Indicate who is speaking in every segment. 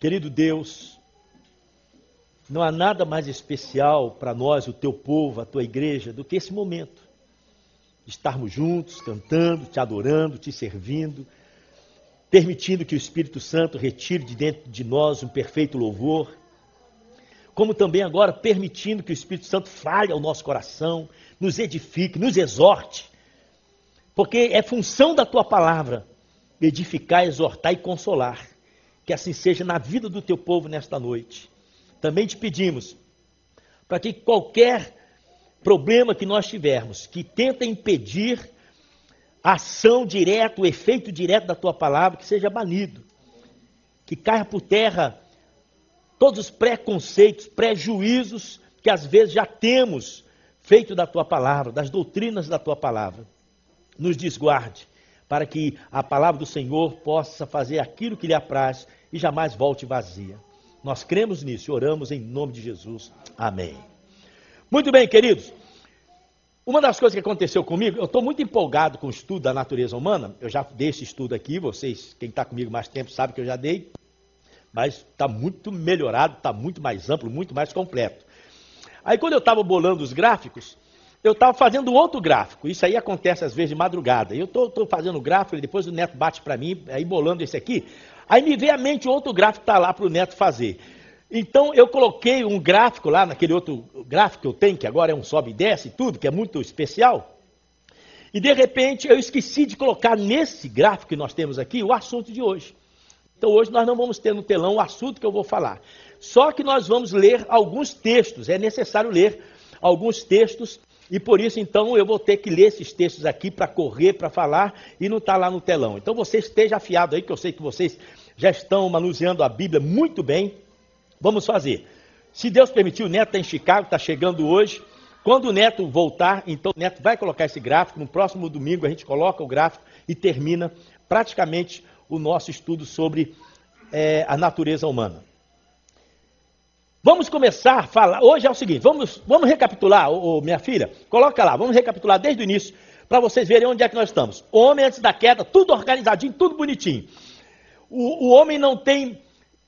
Speaker 1: Querido Deus, não há nada mais especial para nós, o teu povo, a tua igreja, do que esse momento. Estarmos juntos, cantando, te adorando, te servindo, permitindo que o Espírito Santo retire de dentro de nós um perfeito louvor, como também agora permitindo que o Espírito Santo fale ao nosso coração, nos edifique, nos exorte, porque é função da tua palavra edificar, exortar e consolar. Que assim seja na vida do teu povo nesta noite. Também te pedimos para que qualquer problema que nós tivermos, que tenta impedir a ação direta, o efeito direto da tua palavra, que seja banido. Que caia por terra todos os preconceitos, prejuízos que às vezes já temos feito da tua palavra, das doutrinas da tua palavra. Nos desguarde, para que a palavra do Senhor possa fazer aquilo que lhe apraz e jamais volte vazia. Nós cremos nisso e oramos em nome de Jesus. Amém. Muito bem, queridos. Uma das coisas que aconteceu comigo, eu estou muito empolgado com o estudo da natureza humana. Eu já dei esse estudo aqui, vocês, quem está comigo mais tempo sabe que eu já dei. Mas está muito melhorado, está muito mais amplo, muito mais completo. Aí quando eu estava bolando os gráficos, eu estava fazendo outro gráfico. Isso aí acontece às vezes de madrugada. Eu estou fazendo o gráfico e depois o Neto bate para mim, aí bolando esse aqui. Aí me veio à mente outro gráfico que está lá para o Neto fazer. Então eu coloquei um gráfico lá, naquele outro gráfico que eu tenho, que agora é um sobe e desce e tudo, que é muito especial. E de repente eu esqueci de colocar nesse gráfico que nós temos aqui o assunto de hoje. Então hoje nós não vamos ter no telão o assunto que eu vou falar. Só que nós vamos ler alguns textos, é necessário ler alguns textos, e por isso então eu vou ter que ler esses textos aqui para correr, para falar, e não está lá no telão. Então você esteja afiado aí, que eu sei que vocês já estão manuseando a Bíblia muito bem. Vamos fazer. Se Deus permitir, o Neto está em Chicago, está chegando hoje. Quando o Neto voltar, então o Neto vai colocar esse gráfico. No próximo domingo a gente coloca o gráfico e termina praticamente o nosso estudo sobre a natureza humana. Vamos começar a falar. Hoje é o seguinte, vamos recapitular, minha filha, coloca lá, vamos recapitular desde o início, para vocês verem onde é que nós estamos. Homem antes da queda, tudo organizadinho, tudo bonitinho. O homem não tem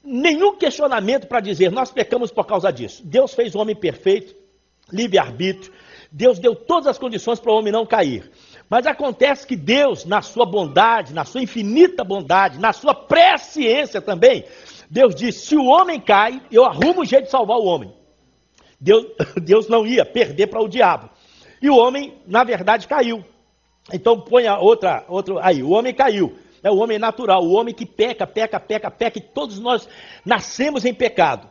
Speaker 1: nenhum questionamento para dizer, nós pecamos por causa disso. Deus fez o homem perfeito, livre-arbítrio, Deus deu todas as condições para o homem não cair. Mas acontece que Deus, na sua bondade, na sua infinita bondade, na sua presciência também, Deus disse, se o homem cai, eu arrumo um jeito de salvar o homem. Deus não ia perder para o diabo. E o homem, na verdade, caiu. Então põe a outra aí, o homem caiu. É o homem natural, o homem que peca, e todos nós nascemos em pecado.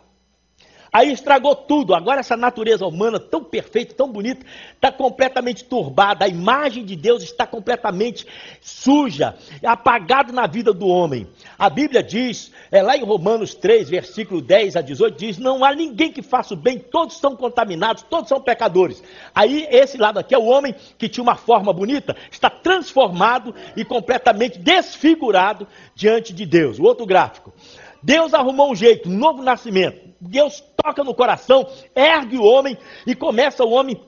Speaker 1: Aí estragou tudo, agora essa natureza humana tão perfeita, tão bonita, está completamente turbada, a imagem de Deus está completamente suja, apagada na vida do homem. A Bíblia diz, lá em Romanos 3, versículo 10 a 18, diz, não há ninguém que faça o bem, todos são contaminados, todos são pecadores. Aí esse lado aqui é o homem que tinha uma forma bonita, está transformado e completamente desfigurado diante de Deus. O outro gráfico. Deus arrumou um jeito, um novo nascimento. Deus toca no coração, ergue o homem e começa o homem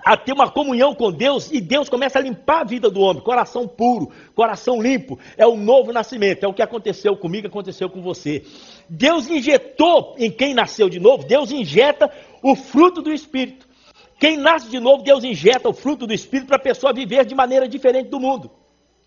Speaker 1: a ter uma comunhão com Deus e Deus começa a limpar a vida do homem. Coração puro, coração limpo, é o novo nascimento, é o que aconteceu comigo, aconteceu com você. Deus injetou em quem nasceu de novo, Deus injeta o fruto do Espírito. Quem nasce de novo, Deus injeta o fruto do Espírito para a pessoa viver de maneira diferente do mundo,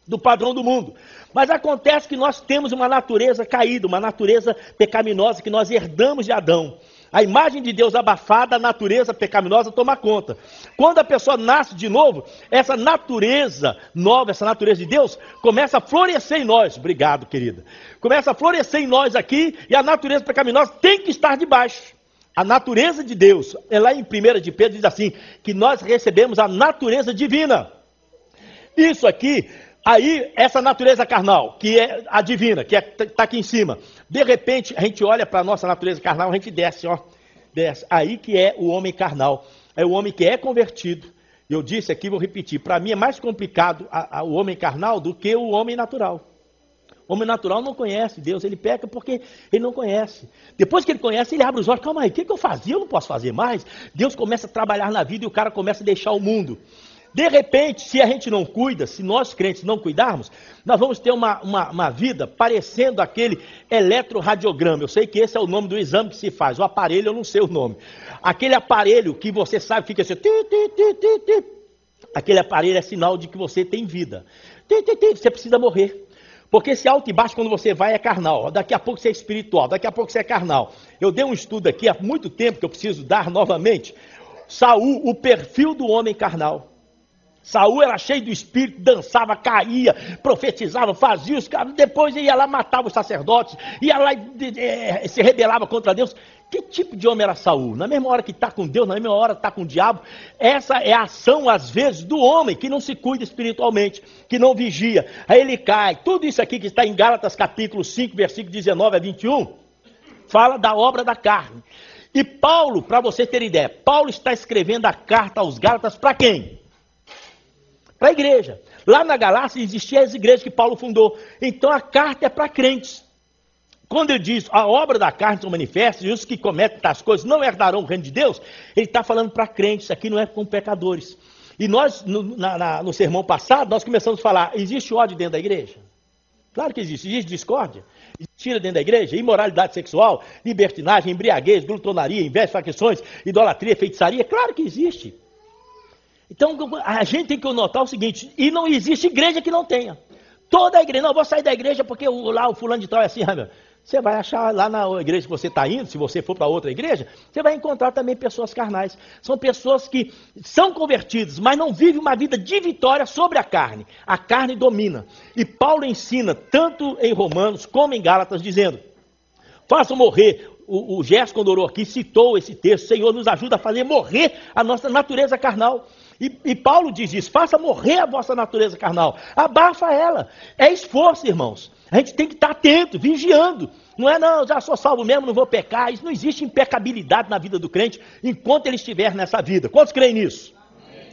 Speaker 1: do padrão do mundo. Mas acontece que nós temos uma natureza caída, uma natureza pecaminosa que nós herdamos de Adão. A imagem de Deus abafada, a natureza pecaminosa toma conta. Quando a pessoa nasce de novo, essa natureza nova, essa natureza de Deus, começa a florescer em nós. Obrigado, querida. Começa a florescer em nós aqui e a natureza pecaminosa tem que estar debaixo. A natureza de Deus, lá em 1 de Pedro diz assim, que nós recebemos a natureza divina. Isso aqui... Aí, essa natureza carnal, que é a divina, que está aqui em cima, de repente, a gente olha para a nossa natureza carnal, a gente desce, desce. Aí que é o homem carnal, é o homem que é convertido. Eu disse aqui, vou repetir, para mim é mais complicado o homem carnal do que o homem natural. O homem natural não conhece Deus, ele peca porque ele não conhece. Depois que ele conhece, ele abre os olhos, calma aí, o que eu fazia? Eu não posso fazer mais. Deus começa a trabalhar na vida e o cara começa a deixar o mundo. De repente, se a gente não cuida, se nós crentes não cuidarmos, nós vamos ter uma vida parecendo aquele eletroradiograma. Eu sei que esse é o nome do exame que se faz. O aparelho, eu não sei o nome. Aquele aparelho que você sabe, fica assim... Aquele aparelho é sinal de que você tem vida. Você precisa morrer. Porque esse alto e baixo, quando você vai, é carnal. Daqui a pouco você é espiritual, daqui a pouco você é carnal. Eu dei um estudo aqui há muito tempo, que eu preciso dar novamente. Saul, o perfil do homem carnal. Saul era cheio do espírito, dançava, caía, profetizava, fazia os caras, depois ia lá, matava os sacerdotes, ia lá e se rebelava contra Deus. Que tipo de homem era Saul? Na mesma hora que está com Deus, na mesma hora está com o diabo. Essa é a ação, às vezes, do homem que não se cuida espiritualmente, que não vigia. Aí ele cai. Tudo isso aqui que está em Gálatas capítulo 5, versículo 19 a 21, fala da obra da carne. E Paulo, para você ter ideia, Paulo está escrevendo a carta aos Gálatas para quem? Para a igreja. Lá na Galácia existiam as igrejas que Paulo fundou. Então a carta é para crentes. Quando ele diz, a obra da carne são manifestas, e os que cometem tais coisas não herdarão o reino de Deus, ele está falando para crentes, isso aqui não é com pecadores. E nós, no sermão passado, nós começamos a falar, existe ódio dentro da igreja? Claro que existe. Existe discórdia? Existe ira dentro da igreja? Imoralidade sexual, libertinagem, embriaguez, glutonaria, inveja, facções, idolatria, feitiçaria? Claro que existe. Então, a gente tem que notar o seguinte, e não existe igreja que não tenha. Toda a igreja, não, eu vou sair da igreja porque lá o fulano de tal é assim, meu. Você vai achar lá na igreja que você está indo, se você for para outra igreja, você vai encontrar também pessoas carnais. São pessoas que são convertidas, mas não vivem uma vida de vitória sobre a carne. A carne domina. E Paulo ensina, tanto em Romanos como em Gálatas, dizendo, façam morrer. O Gerson, quando orou aqui, citou esse texto, Senhor, nos ajuda a fazer morrer a nossa natureza carnal. E Paulo diz isso, faça morrer a vossa natureza carnal, abafa ela. É esforço, irmãos. A gente tem que estar atento, vigiando. Não é, não, já sou salvo mesmo, não vou pecar. Isso não existe impecabilidade na vida do crente, enquanto ele estiver nessa vida. Quantos creem nisso? Amém.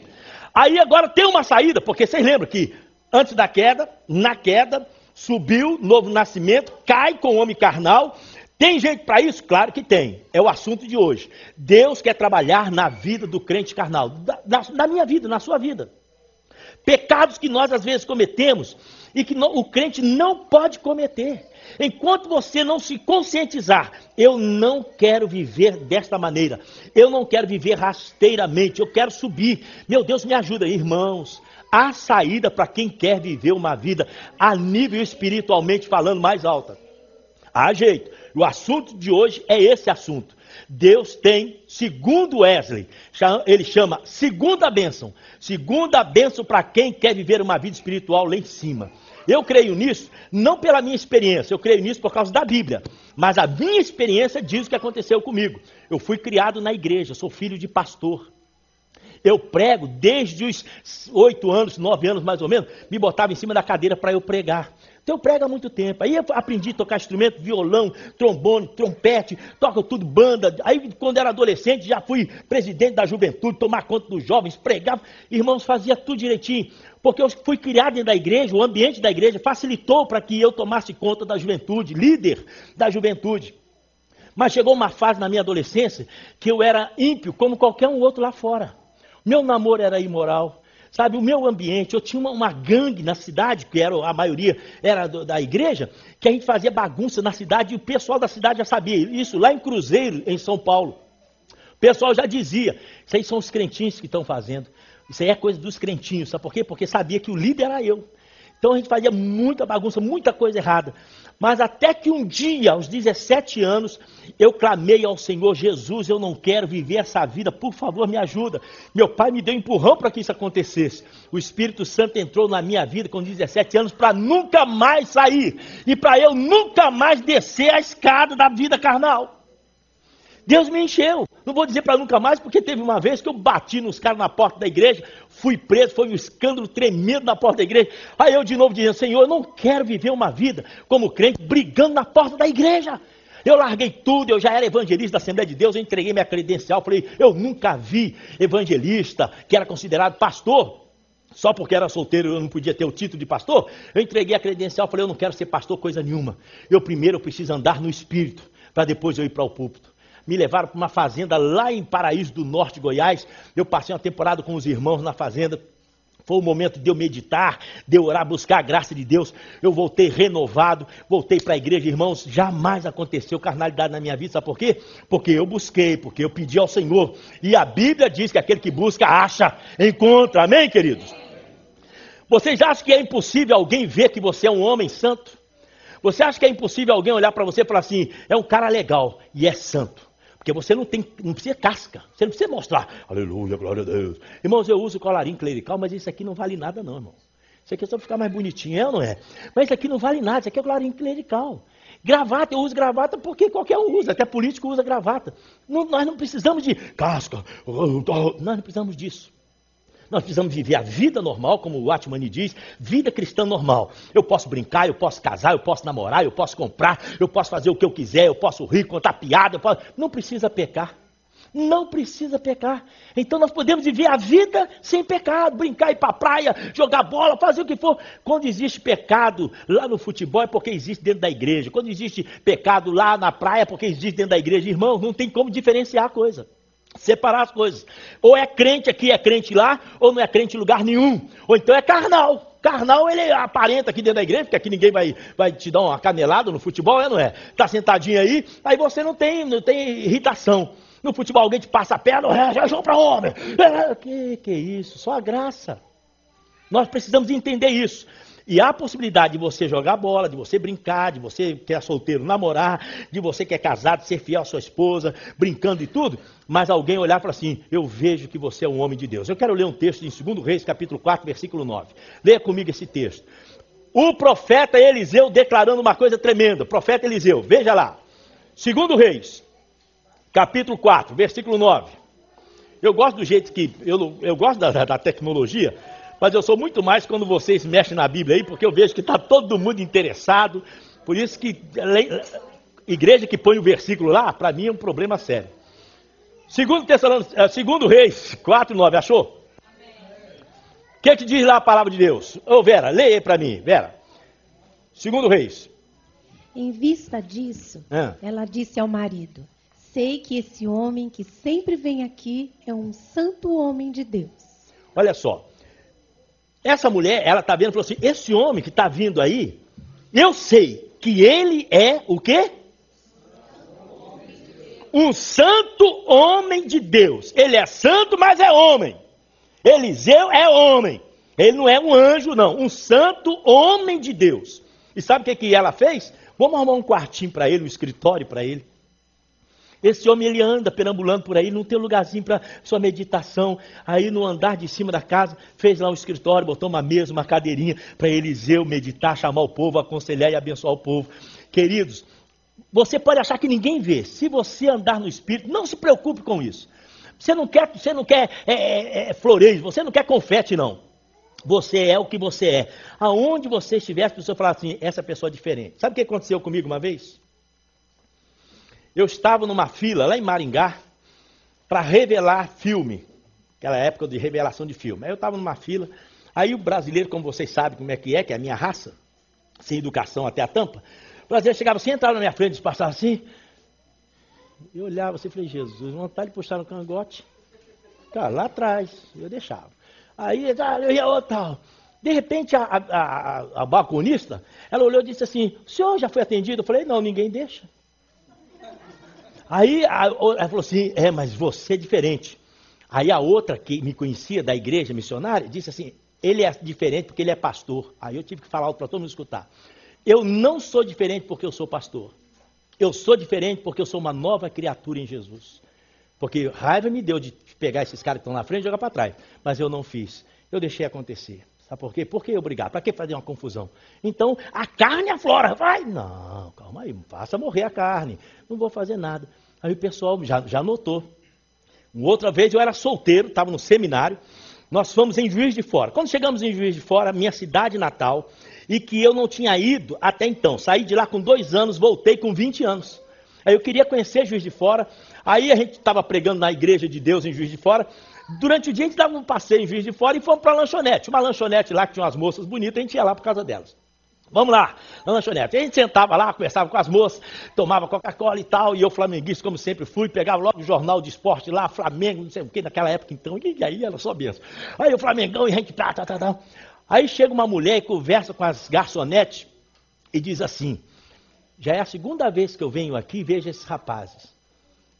Speaker 1: Aí agora tem uma saída, porque vocês lembram que antes da queda, na queda, subiu, novo nascimento, cai com o homem carnal. Tem jeito para isso? Claro que tem. É o assunto de hoje. Deus quer trabalhar na vida do crente carnal. Na minha vida, na sua vida. Pecados que nós às vezes cometemos e que o crente não pode cometer. Enquanto você não se conscientizar, eu não quero viver desta maneira. Eu não quero viver rasteiramente. Eu quero subir. Meu Deus, me ajuda, irmãos. Há saída para quem quer viver uma vida a nível espiritualmente falando mais alta. Há jeito. O assunto de hoje é esse assunto. Deus tem, segundo Wesley, ele chama segunda bênção. Segunda bênção para quem quer viver uma vida espiritual lá em cima. Eu creio nisso, não pela minha experiência, eu creio nisso por causa da Bíblia. Mas a minha experiência diz o que aconteceu comigo. Eu fui criado na igreja, sou filho de pastor. Eu prego desde os 8 anos, 9 anos mais ou menos, me botava em cima da cadeira para eu pregar. Então eu prego há muito tempo. Aí eu aprendi a tocar instrumento, violão, trombone, trompete, toco tudo, banda. Aí quando era adolescente já fui presidente da juventude, tomar conta dos jovens, pregava. Irmãos, fazia tudo direitinho. Porque eu fui criado dentro da igreja, o ambiente da igreja facilitou para que eu tomasse conta da juventude, líder da juventude. Mas chegou uma fase na minha adolescência que eu era ímpio como qualquer um outro lá fora. Meu namoro era imoral. Sabe, o meu ambiente, eu tinha uma gangue na cidade, que era, a maioria era da igreja, que a gente fazia bagunça na cidade, e o pessoal da cidade já sabia isso, lá em Cruzeiro, em São Paulo. O pessoal já dizia, isso aí são os crentinhos que estão fazendo, isso aí é coisa dos crentinhos, sabe por quê? Porque sabia que o líder era eu. Então a gente fazia muita bagunça, muita coisa errada. Mas até que um dia, aos 17 anos, eu clamei ao Senhor, Jesus, eu não quero viver essa vida, por favor, me ajuda. Meu pai me deu um empurrão para que isso acontecesse. O Espírito Santo entrou na minha vida com 17 anos para nunca mais sair. E para eu nunca mais descer a escada da vida carnal. Deus me encheu. Não vou dizer para nunca mais, porque teve uma vez que eu bati nos caras na porta da igreja, fui preso, foi um escândalo tremendo na porta da igreja. Aí eu de novo dizendo, Senhor, eu não quero viver uma vida como crente, brigando na porta da igreja. Eu larguei tudo, eu já era evangelista da Assembleia de Deus, eu entreguei minha credencial, falei, eu nunca vi evangelista que era considerado pastor. Só porque era solteiro eu não podia ter o título de pastor. Eu entreguei a credencial, falei, eu não quero ser pastor coisa nenhuma. Eu preciso andar no Espírito, para depois eu ir para o púlpito. Me levaram para uma fazenda lá em Paraíso do Norte, Goiás. Eu passei uma temporada com os irmãos na fazenda. Foi o momento de eu meditar, de eu orar, buscar a graça de Deus. Eu voltei renovado, voltei para a igreja. Irmãos, jamais aconteceu carnalidade na minha vida. Sabe por quê? Porque eu busquei, porque eu pedi ao Senhor. E a Bíblia diz que aquele que busca, acha, encontra. Amém, queridos? Vocês acham que é impossível alguém ver que você é um homem santo? Você acha que é impossível alguém olhar para você e falar assim, é um cara legal e é santo? Porque você não precisa casca, você não precisa mostrar, aleluia, glória a Deus. Irmãos, eu uso colarinho clerical, mas isso aqui não vale nada não, irmão. Isso aqui é só para ficar mais bonitinho, é ou não é? Mas isso aqui não vale nada, isso aqui é colarinho clerical. Gravata, eu uso gravata porque qualquer um usa, até político usa gravata. Nós não precisamos de casca, nós não precisamos disso. Nós precisamos viver a vida normal, como o Atmani diz, vida cristã normal. Eu posso brincar, eu posso casar, eu posso namorar, eu posso comprar, eu posso fazer o que eu quiser, eu posso rir, contar piada, não precisa pecar. Não precisa pecar. Então nós podemos viver a vida sem pecado, brincar, ir para a praia, jogar bola, fazer o que for. Quando existe pecado lá no futebol é porque existe dentro da igreja. Quando existe pecado lá na praia é porque existe dentro da igreja. Irmãos, não tem como diferenciar a coisa. Separar as coisas. Ou é crente aqui, é crente lá, ou não é crente em lugar nenhum. Ou então é carnal. Carnal, ele aparenta aqui dentro da igreja, porque aqui ninguém vai te dar uma canelada no futebol, não é? Tá sentadinho aí você não tem irritação. No futebol alguém te passa a perna, já joga para homem. Que isso? Só a graça. Nós precisamos entender isso. E há a possibilidade de você jogar bola, de você brincar, de você que é solteiro namorar, de você que é casado ser fiel à sua esposa, brincando e tudo, mas alguém olhar e falar assim, eu vejo que você é um homem de Deus. Eu quero ler um texto em 2 Reis, capítulo 4, versículo 9. Leia comigo esse texto. O profeta Eliseu declarando uma coisa tremenda. Profeta Eliseu, veja lá. 2 Reis, capítulo 4, versículo 9. Eu gosto do jeito que, eu gosto da tecnologia, mas eu sou muito mais quando vocês mexem na Bíblia aí, porque eu vejo que está todo mundo interessado. Por isso que igreja que põe o versículo lá, para mim é um problema sério. 2 Reis 4, 9, achou? O que diz lá a palavra de Deus? Ô Vera, leia aí para mim, Vera. 2 Reis.
Speaker 2: Em vista disso, ela disse ao marido, sei que esse homem que sempre vem aqui é um santo homem de Deus.
Speaker 1: Olha só. Essa mulher, ela está vendo e falou assim, esse homem que está vindo aí, eu sei que ele é o quê? Um santo homem de Deus. Ele é santo, mas é homem. Eliseu é homem. Ele não é um anjo, não. Um santo homem de Deus. E sabe o que ela fez? Vamos arrumar um quartinho para ele, um escritório para ele. Esse homem, ele anda perambulando por aí, não tem um lugarzinho para sua meditação. Aí no andar de cima da casa, fez lá um escritório, botou uma mesa, uma cadeirinha para Eliseu meditar, chamar o povo, aconselhar e abençoar o povo. Queridos, você pode achar que ninguém vê. Se você andar no Espírito, não se preocupe com isso. Você não quer floreio, você não quer confete, não. Você é o que você é. Aonde você estiver, as pessoas falam assim, essa pessoa é diferente. Sabe o que aconteceu comigo uma vez? Eu estava numa fila lá em Maringá para revelar filme, aquela época de revelação de filme. Aí eu estava numa fila, aí o brasileiro, como vocês sabem como é que é a minha raça, sem educação até a tampa, o brasileiro chegava assim, entrava na minha frente, passava assim, eu olhava assim e falei, Jesus, vontade de puxar no cangote, cara, lá atrás, eu deixava. Aí eu ia outro tal. De repente a balconista, ela olhou e disse assim, o senhor já foi atendido? Eu falei, não, ninguém deixa. Aí ela falou assim, mas você é diferente. Aí a outra que me conhecia da igreja missionária, disse assim, ele é diferente porque ele é pastor. Aí eu tive que falar alto para todo mundo escutar. Eu não sou diferente porque eu sou pastor. Eu sou diferente porque eu sou uma nova criatura em Jesus. Porque raiva me deu de pegar esses caras que estão na frente e jogar para trás. Mas eu não fiz. Eu deixei acontecer. Sabe por quê? Por que eu brigar? Para que fazer uma confusão? Então, a carne aflora. Vai, não, calma aí, faça morrer a carne. Não vou fazer nada. Aí o pessoal já notou. Uma outra vez eu era solteiro, estava no seminário. Nós fomos em Juiz de Fora. Quando chegamos em Juiz de Fora, minha cidade natal, e que eu não tinha ido até então. Saí de lá com 2 anos, voltei com 20 anos. Aí eu queria conhecer Juiz de Fora. Aí a gente estava pregando na igreja de Deus em Juiz de Fora. Durante o dia a gente dava um passeio em Juiz de Fora e fomos para a lanchonete. Uma lanchonete lá que tinha umas moças bonitas, a gente ia lá por causa delas. Vamos lá, na lanchonete. A gente sentava lá, conversava com as moças, tomava Coca-Cola e tal, e eu flamenguista, como sempre fui, pegava logo o jornal de esporte lá, Flamengo, não sei o que, naquela época então, e aí era só benção. Aí o Flamengão e a gente tá. Aí chega uma mulher e conversa com as garçonetes e diz assim, já é a segunda vez que eu venho aqui e vejo esses rapazes.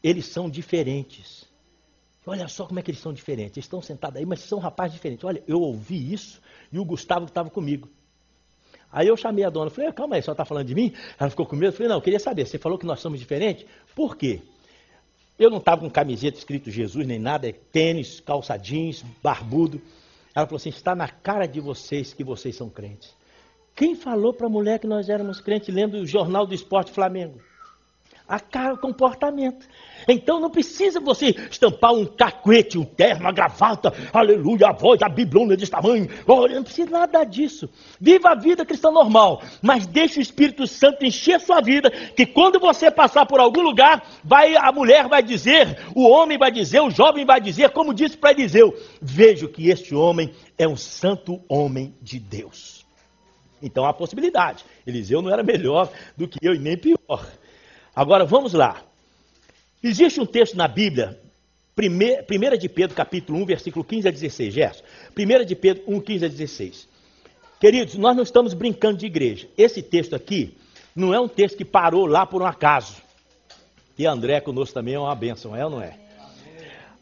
Speaker 1: Eles são diferentes. Olha só como é que eles são diferentes. Eles estão sentados aí, mas são rapazes diferentes. Olha, eu ouvi isso e o Gustavo estava comigo. Aí eu chamei a dona, falei, calma aí, a senhora está falando de mim? Ela ficou com medo, eu falei, não, eu queria saber, você falou que nós somos diferentes? Por quê? Eu não estava com camiseta escrito Jesus nem nada, é tênis, calça jeans, barbudo. Ela falou assim, está na cara de vocês que vocês são crentes. Quem falou para a mulher que nós éramos crentes lendo o Jornal do Esporte Flamengo? A cara, o comportamento. Então não precisa você estampar um cacuete, um terno, uma gravata, aleluia, a voz, a biblona desse tamanho. Olha, não precisa nada disso. Viva a vida cristã normal, mas deixe o Espírito Santo encher sua vida, que quando você passar por algum lugar, a mulher vai dizer, o homem vai dizer, o jovem vai dizer, como disse para Eliseu, vejo que este homem é um santo homem de Deus. Então há possibilidade. Eliseu não era melhor do que eu e nem pior. Agora, vamos lá. Existe um texto na Bíblia, 1 de Pedro, capítulo 1, versículo 15 a 16, Gerson. 1 de Pedro 1, 15 a 16. Queridos, nós não estamos brincando de igreja. Esse texto aqui não é um texto que parou lá por um acaso. E André conosco também é uma bênção, é ou não é?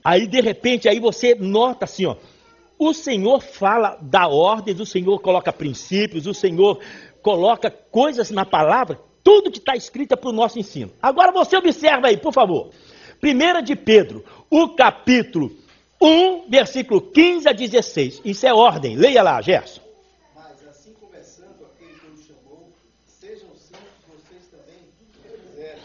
Speaker 1: Aí, de repente, aí você nota assim, ó. O Senhor fala da ordem, o Senhor coloca princípios, o Senhor coloca coisas na palavra. Tudo que está escrito é para o nosso ensino. Agora você observa aí, por favor. 1 de Pedro, o capítulo 1, versículo 15 a 16. Isso é ordem. Leia lá, Gerson.
Speaker 3: Mas assim começando aquele que nos chamou, sejam santos vocês também em tudo que fizerem,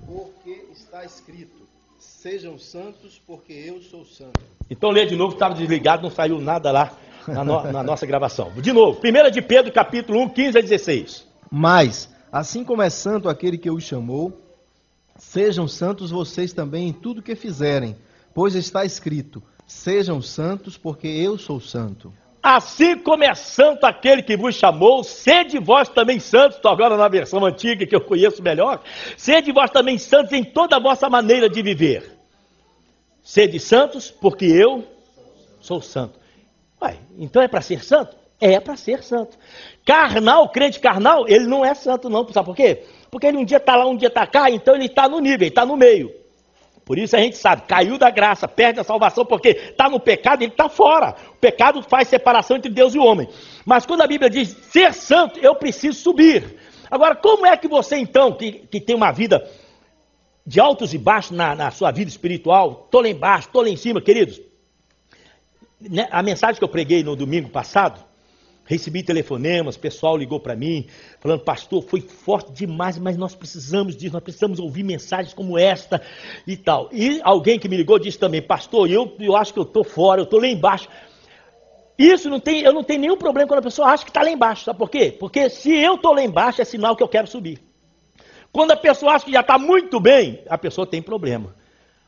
Speaker 3: porque está escrito, sejam santos porque eu sou santo.
Speaker 1: Então lê de novo, estava desligado, não saiu nada lá na nossa gravação. De novo, 1 de Pedro, capítulo 1, 15 a 16.
Speaker 3: Mas assim como é santo aquele que os chamou, sejam santos vocês também em tudo que fizerem, pois está escrito, sejam santos porque eu sou santo.
Speaker 1: Assim como é santo aquele que vos chamou, sede vós também santos, estou agora na versão antiga que eu conheço melhor, sede vós também santos em toda a vossa maneira de viver. Sede santos porque eu sou santo. Ué, então é para ser santo? É para ser santo. Carnal, crente carnal, ele não é santo não, sabe por quê? Porque ele um dia está lá, um dia está cá, então ele está no nível, ele está no meio. Por isso a gente sabe, caiu da graça, perde a salvação, porque está no pecado, ele está fora. O pecado faz separação entre Deus e o homem. Mas quando a Bíblia diz ser santo, eu preciso subir. Agora, como é que você então, que tem uma vida de altos e baixos na sua vida espiritual, estou lá embaixo, estou lá em cima, queridos. A mensagem que eu preguei no domingo passado, recebi telefonemas, o pessoal ligou para mim, falando, pastor, foi forte demais, mas nós precisamos disso, nós precisamos ouvir mensagens como esta e tal. E alguém que me ligou disse também, pastor, eu acho que eu estou fora, eu estou lá embaixo. Isso eu não tenho nenhum problema quando a pessoa acha que está lá embaixo, sabe por quê? Porque se eu estou lá embaixo é sinal que eu quero subir. Quando a pessoa acha que já está muito bem, a pessoa tem problema.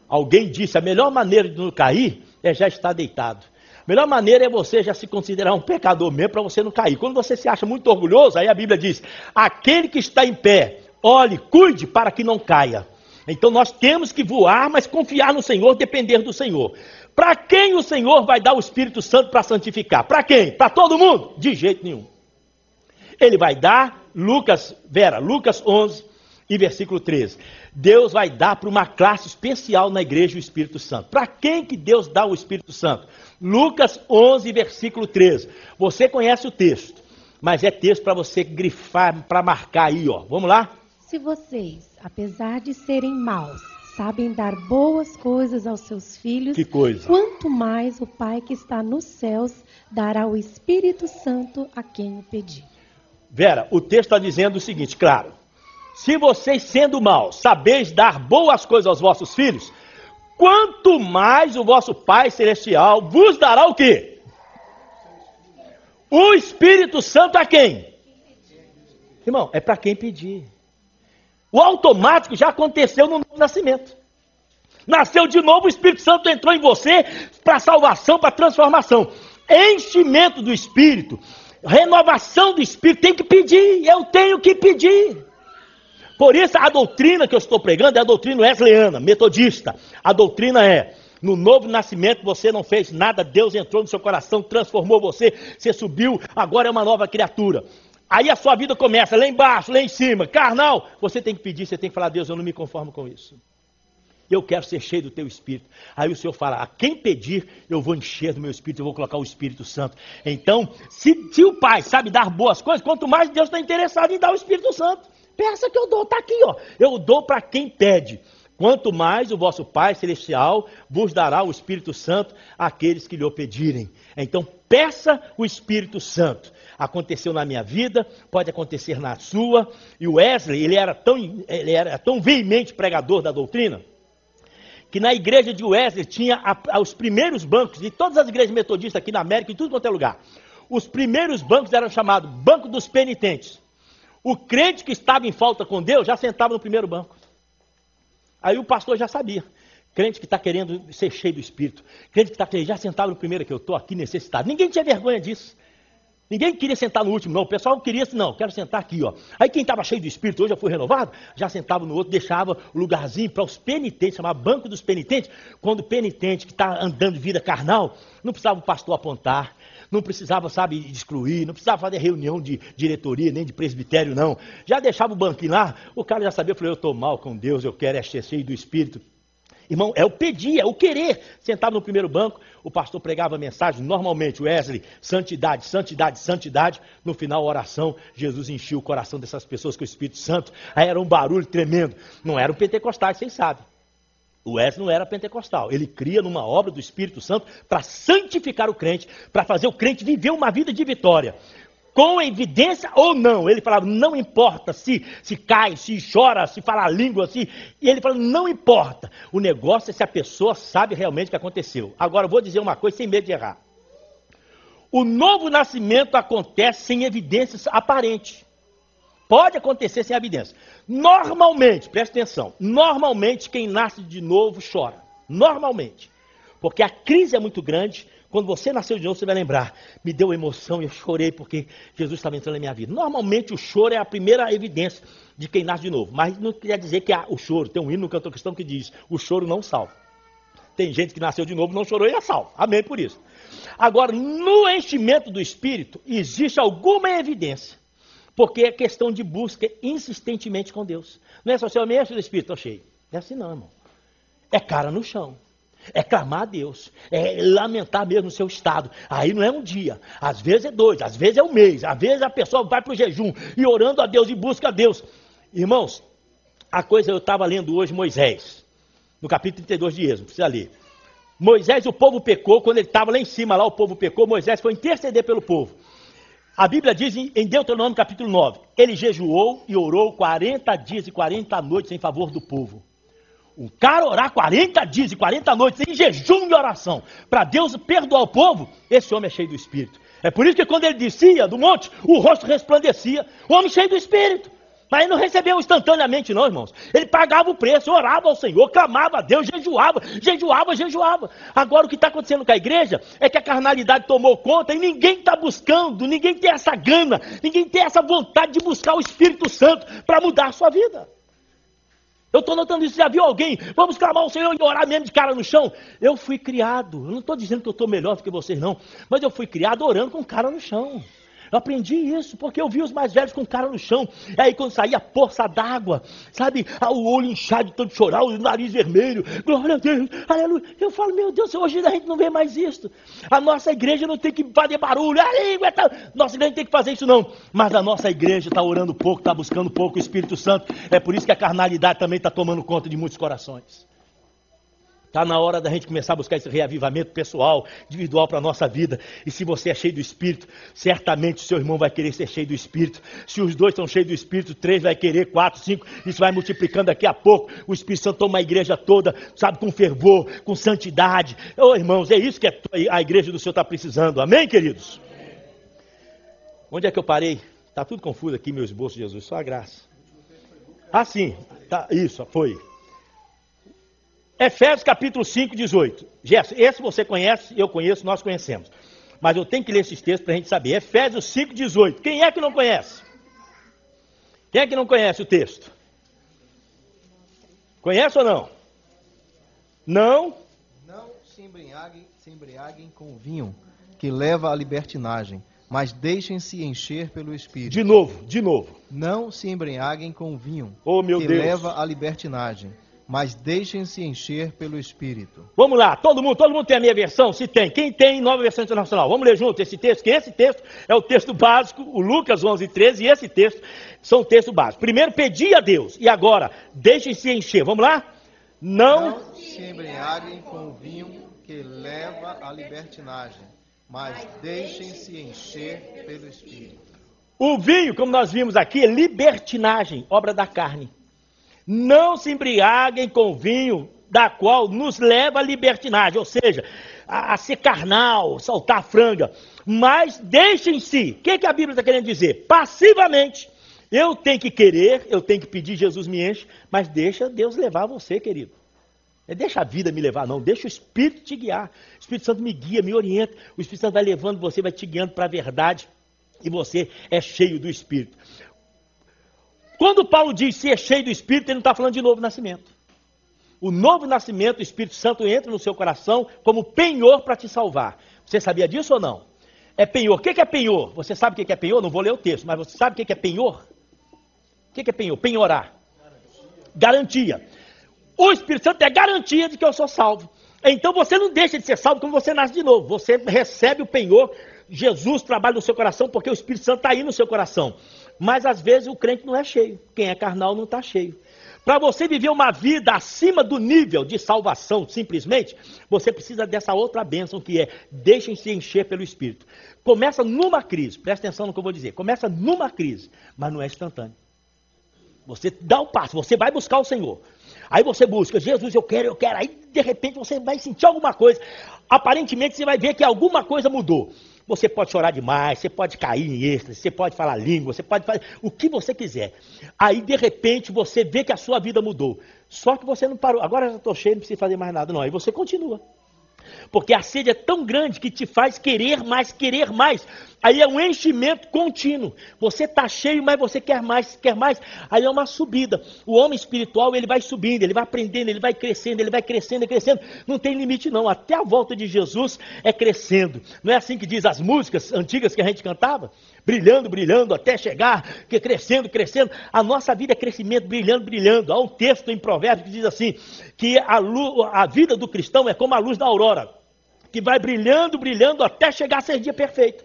Speaker 1: Alguém disse, a melhor maneira de não cair é já estar deitado. A melhor maneira é você já se considerar um pecador mesmo para você não cair. Quando você se acha muito orgulhoso, aí a Bíblia diz, aquele que está em pé, olhe, cuide para que não caia. Então nós temos que voar, mas confiar no Senhor, depender do Senhor. Para quem o Senhor vai dar o Espírito Santo para santificar? Para quem? Para todo mundo? De jeito nenhum. Ele vai dar, Lucas 11 e versículo 13. Deus vai dar para uma classe especial na igreja o Espírito Santo. Para quem que Deus dá o Espírito Santo? Lucas 11, versículo 13. Você conhece o texto, mas é texto para você grifar, para marcar aí, ó. Vamos lá?
Speaker 2: Se vocês, apesar de serem maus, sabem dar boas coisas aos seus filhos,
Speaker 1: que coisa?
Speaker 2: Quanto mais o Pai que está nos céus dará o Espírito Santo a quem o pedir.
Speaker 1: Vera, o texto está dizendo o seguinte, claro. Se vocês, sendo maus, sabeis dar boas coisas aos vossos filhos, quanto mais o vosso Pai Celestial vos dará o quê? O Espírito Santo a quem? Irmão, é para quem pedir. O automático já aconteceu no novo nascimento. Nasceu de novo, o Espírito Santo entrou em você para salvação, para transformação. Enchimento do Espírito Renovação do Espírito, tem que pedir, eu tenho que pedir. Por isso a doutrina que eu estou pregando é a doutrina wesleyana, metodista. A doutrina é, no novo nascimento você não fez nada, Deus entrou no seu coração, transformou você, você subiu, agora é uma nova criatura. Aí a sua vida começa lá embaixo, lá em cima, carnal. Você tem que pedir, você tem que falar, Deus, eu não me conformo com isso. Eu quero ser cheio do teu Espírito. Aí o Senhor fala, a quem pedir, eu vou encher do meu Espírito, eu vou colocar o Espírito Santo. Então, se o Pai sabe dar boas coisas, quanto mais Deus está interessado em dar o Espírito Santo. Peça que eu dou, está aqui, ó. Eu dou para quem pede. Quanto mais o vosso Pai Celestial vos dará o Espírito Santo àqueles que lhe o pedirem. Então, peça o Espírito Santo. Aconteceu na minha vida, pode acontecer na sua. E o Wesley, ele era tão veemente pregador da doutrina, que na igreja de Wesley tinha os primeiros bancos, de todas as igrejas metodistas aqui na América, em tudo quanto é lugar. Os primeiros bancos eram chamados Banco dos Penitentes. O crente que estava em falta com Deus já sentava no primeiro banco. Aí o pastor já sabia. Crente que está querendo ser cheio do Espírito. Crente que está querendo, já sentava no primeiro, que eu estou aqui necessitado. Ninguém tinha vergonha disso. Ninguém queria sentar no último, não. O pessoal queria, não, quero sentar aqui, ó. Aí quem estava cheio do Espírito, hoje já foi renovado, já sentava no outro, deixava o lugarzinho para os penitentes, chamava Banco dos Penitentes. Quando o penitente que está andando de vida carnal, não precisava o pastor apontar, não precisava, sabe, excluir, não precisava fazer reunião de diretoria, nem de presbitério, não. Já deixava o banquinho lá, o cara já sabia, falou, eu estou mal com Deus, eu quero ser cheio do Espírito. Irmão, é o pedir, é o querer. Sentava no primeiro banco, o pastor pregava a mensagem, normalmente, Wesley, santidade, santidade, santidade. No final, a oração, Jesus enchia o coração dessas pessoas com o Espírito Santo. Aí era um barulho tremendo. Não eram pentecostais, vocês sabem. O Wesley não era pentecostal. Ele cria numa obra do Espírito Santo para santificar o crente, para fazer o crente viver uma vida de vitória. Com evidência ou não, ele falava, não importa se cai, se chora, se fala a língua, e ele falava, não importa, o negócio é se a pessoa sabe realmente o que aconteceu. Agora, eu vou dizer uma coisa sem medo de errar. O novo nascimento acontece sem evidências aparentes. Pode acontecer sem evidência. Normalmente, presta atenção, normalmente quem nasce de novo chora. Normalmente. Porque a crise é muito grande. Quando você nasceu de novo, você vai lembrar, me deu emoção e eu chorei porque Jesus estava entrando na minha vida. Normalmente o choro é a primeira evidência de quem nasce de novo. Mas não quer dizer que o choro, tem um hino no Cantor Cristão que diz, o choro não salva. Tem gente que nasceu de novo, não chorou e é salvo. Amém por isso. Agora, no enchimento do Espírito, existe alguma evidência. Porque é questão de busca insistentemente com Deus. Não é só assim, eu me encho do Espírito, estou cheio. Não é assim não, irmão. É cara no chão. É clamar a Deus, é lamentar mesmo o seu estado. Aí não é um dia, às vezes é 2, às vezes é um mês, às vezes a pessoa vai para o jejum e orando a Deus e busca a Deus. Irmãos, a coisa eu estava lendo hoje Moisés, no capítulo 32 de Êxodo, precisa ler. Moisés, o povo pecou, quando ele estava lá em cima, lá o povo pecou, Moisés foi interceder pelo povo. A Bíblia diz em Deuteronômio capítulo 9, ele jejuou e orou 40 dias e 40 noites em favor do povo. Um cara orar 40 dias e 40 noites em jejum e oração para Deus perdoar o povo, esse homem é cheio do Espírito. É por isso que quando ele descia do monte, o rosto resplandecia. O homem cheio do Espírito. Mas ele não recebeu instantaneamente não, irmãos. Ele pagava o preço, orava ao Senhor, clamava a Deus, jejuava. Agora o que está acontecendo com a igreja é que a carnalidade tomou conta e ninguém está buscando, ninguém tem essa gana, ninguém tem essa vontade de buscar o Espírito Santo para mudar a sua vida. Eu estou notando isso, já viu alguém? Vamos clamar ao Senhor e orar mesmo de cara no chão. Eu fui criado, eu não estou dizendo que eu estou melhor do que vocês não, mas eu fui criado orando com cara no chão. Eu aprendi isso, porque eu vi os mais velhos com cara no chão. E aí quando saía a poça d'água, sabe, o olho inchado de tanto chorar, o nariz vermelho, glória a Deus, aleluia. Eu falo, meu Deus, hoje a gente não vê mais isso. A nossa igreja não tem que fazer barulho, nossa igreja não tem que fazer isso não. Mas a nossa igreja está orando pouco, está buscando pouco o Espírito Santo. É por isso que a carnalidade também está tomando conta de muitos corações. Está na hora da gente começar a buscar esse reavivamento pessoal, individual para a nossa vida. E se você é cheio do Espírito, certamente o seu irmão vai querer ser cheio do Espírito. Se os dois estão cheios do Espírito, 3 vai querer, 4, 5, isso vai multiplicando daqui a pouco. O Espírito Santo toma a igreja toda, sabe, com fervor, com santidade. Ô irmãos, é isso que a igreja do Senhor está precisando. Amém, queridos? Amém. Onde é que eu parei? Está tudo confuso aqui, meu esboço, Jesus, só a graça. Ah, sim, tá, isso, foi. Efésios capítulo 5, 18. Gerson, esse você conhece, eu conheço, nós conhecemos. mas eu tenho que ler esses textos para a gente saber. Efésios 5,18. Quem é que não conhece? Quem é que não conhece o texto? Conhece ou não? Não?
Speaker 3: Não se embriaguem com vinho, que leva à libertinagem, mas deixem-se encher pelo Espírito.
Speaker 1: De novo.
Speaker 3: Não se embriaguem com vinho,
Speaker 1: que
Speaker 3: leva à libertinagem, mas deixem-se encher pelo Espírito.
Speaker 1: Vamos lá, todo mundo tem a minha versão? Se tem. Quem tem Nova Versão Internacional? Vamos ler junto esse texto, que esse texto é o texto básico, o Lucas 11:13, e esse texto são o texto básico. Primeiro, pedi a Deus, e agora, deixem-se encher. Vamos lá? Não
Speaker 3: se embriaguem com vinho, que leva à libertinagem, mas deixem-se encher pelo Espírito.
Speaker 1: O vinho, como nós vimos aqui, é libertinagem, obra da carne. Não se embriaguem com vinho, da qual nos leva à libertinagem, ou seja, a ser carnal, saltar a franga. Mas deixem-se, o que a Bíblia está querendo dizer? Passivamente. Eu tenho que querer, eu tenho que pedir, Jesus me enche, mas deixa Deus levar você, querido. Não deixa a vida me levar, não. Deixa o Espírito te guiar. O Espírito Santo me guia, me orienta. O Espírito Santo vai levando você, vai te guiando para a verdade. E você é cheio do Espírito. Quando Paulo diz ser cheio do Espírito, ele não está falando de novo nascimento. O novo nascimento, o Espírito Santo entra no seu coração como penhor para te salvar. Você sabia disso ou não? É penhor. O que é penhor? Você sabe o que é penhor? Não vou ler o texto, mas você sabe o que é penhor? O que é penhor? Penhorar. Garantia. O Espírito Santo é garantia de que eu sou salvo. Então você não deixa de ser salvo quando você nasce de novo. Você recebe o penhor. Jesus trabalha no seu coração porque o Espírito Santo está aí no seu coração. Mas às vezes o crente não é cheio. Quem é carnal não está cheio. Para você viver uma vida acima do nível de salvação, simplesmente, você precisa dessa outra bênção que é deixem-se encher pelo Espírito. Começa numa crise, presta atenção no que eu vou dizer. Começa numa crise, mas não é instantâneo. Você dá um passo, você vai buscar o Senhor. Aí você busca, Jesus, eu quero. Aí de repente você vai sentir alguma coisa. Aparentemente você vai ver que alguma coisa mudou. Você pode chorar demais, você pode cair em êxtase, você pode falar língua, você pode fazer o que você quiser. Aí de repente você vê que a sua vida mudou. Só que você não parou. Agora eu já estou cheio, não preciso fazer mais nada. Não, aí você continua. Porque a sede é tão grande que te faz querer mais, querer mais. Aí é um enchimento contínuo. Você está cheio, mas você quer mais, quer mais. Aí é uma subida. O homem espiritual, ele vai subindo, ele vai aprendendo, ele vai crescendo, ele vai crescendo, crescendo. Não tem limite não. Até a volta de Jesus é crescendo. Não é assim que diz as músicas antigas que a gente cantava? Brilhando, brilhando, até chegar, que crescendo, crescendo. A nossa vida é crescimento, brilhando, brilhando. Há um texto em Provérbios que diz assim, que a vida do cristão é como a luz da aurora, que vai brilhando, brilhando, até chegar a ser dia perfeito.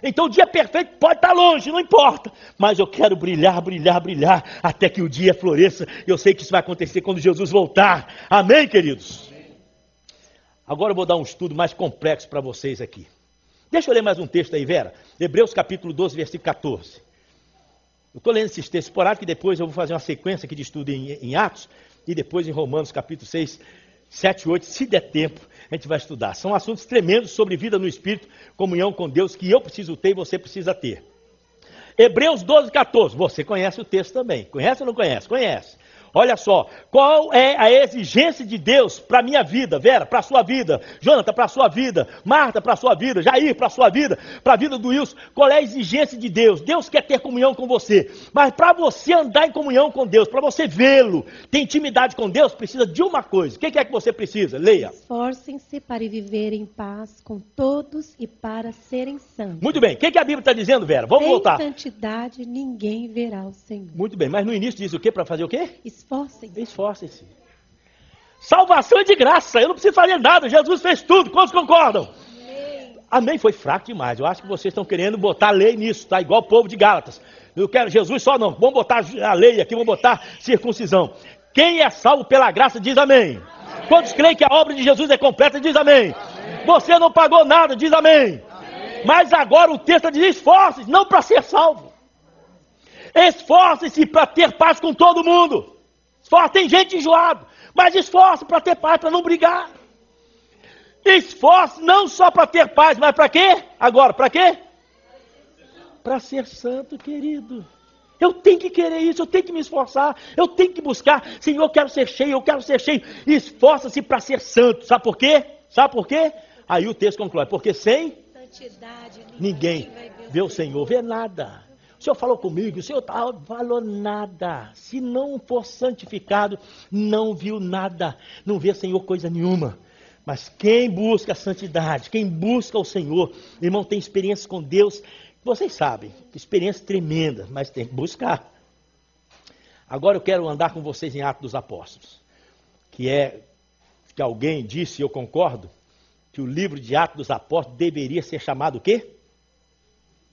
Speaker 1: Então o dia perfeito pode estar longe, não importa. Mas eu quero brilhar, brilhar, brilhar, até que o dia floresça. Eu sei que isso vai acontecer quando Jesus voltar. Amém, queridos? Agora eu vou dar um estudo mais complexo para vocês aqui. Deixa eu ler mais um texto aí, Vera. Hebreus capítulo 12, versículo 14. Eu estou lendo esses textos por que depois eu vou fazer uma sequência aqui de estudo em Atos, e depois em Romanos capítulo 6, 7 e 8, se der tempo, a gente vai estudar. São assuntos tremendos sobre vida no Espírito, comunhão com Deus, que eu preciso ter e você precisa ter. Hebreus 12, 14. Você conhece o texto também. Conhece ou não conhece? Conhece. Olha só, qual é a exigência de Deus para a minha vida, Vera, para a sua vida, Jonathan, para a sua vida, Marta, para a sua vida, Jair, para a sua vida, para a vida do Wilson, qual é a exigência de Deus? Deus quer ter comunhão com você, mas para você andar em comunhão com Deus, para você vê-lo, ter intimidade com Deus, precisa de uma coisa. O que é que você precisa? Leia.
Speaker 2: Esforcem-se para viver em paz com todos e para serem santos.
Speaker 1: Muito bem, o que a Bíblia está dizendo, Vera? Vamos voltar.
Speaker 2: Sem santidade ninguém verá o Senhor.
Speaker 1: Muito bem, mas no início diz o quê? Para fazer o quê?
Speaker 2: Esforcem-se.
Speaker 1: Esforcem-se. Salvação é de graça, eu não preciso fazer nada, Jesus fez tudo, quantos concordam? Amém, foi fraco demais, eu acho que vocês estão querendo botar lei nisso, tá? Igual o povo de Gálatas. Eu quero Jesus só não, vamos botar a lei aqui, vamos botar circuncisão. Quem é salvo pela graça diz amém. Quantos creem que a obra de Jesus é completa diz amém. Você não pagou nada, diz amém. Mas agora o texto diz esforce-se, não para ser salvo. Esforce-se para ter paz com todo mundo. Tem gente enjoado, mas esforce para ter paz, para não brigar. Esforce não só para ter paz, mas para quê? Agora, para quê? Para ser santo, querido. Eu tenho que querer isso, eu tenho que me esforçar, eu tenho que buscar. Senhor, eu quero ser cheio, eu quero ser cheio. Esforça-se para ser santo. Sabe por quê? Sabe por quê? Aí o texto conclui, porque sem Ninguém vê o Senhor, vê nada. O Senhor falou comigo, o Senhor falou nada. Se não for santificado, não viu nada. Não vê, Senhor, coisa nenhuma. Mas quem busca a santidade, quem busca o Senhor, irmão, tem experiências com Deus. Vocês sabem, experiência tremenda, mas tem que buscar. Agora eu quero andar com vocês em Atos dos Apóstolos. Que alguém disse, e eu concordo, que o livro de Atos dos Apóstolos deveria ser chamado o quê?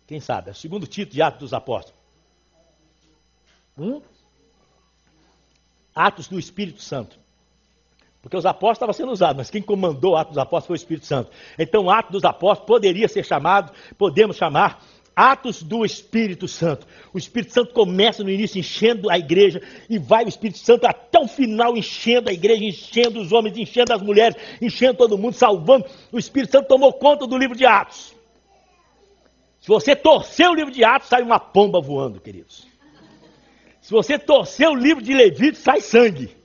Speaker 1: Quem sabe? É o segundo título de Atos dos Apóstolos. Atos do Espírito Santo. Porque os apóstolos estavam sendo usados, mas quem comandou o Atos dos Apóstolos foi o Espírito Santo. Então, Atos dos Apóstolos poderia ser chamado, podemos chamar, Atos do Espírito Santo. O Espírito Santo começa no início enchendo a igreja e vai o Espírito Santo até o final enchendo a igreja, enchendo os homens, enchendo as mulheres, enchendo todo mundo, salvando. O Espírito Santo tomou conta do livro de Atos. Se você torcer o livro de Atos, sai uma pomba voando, queridos. Se você torcer o livro de Levítico, sai sangue.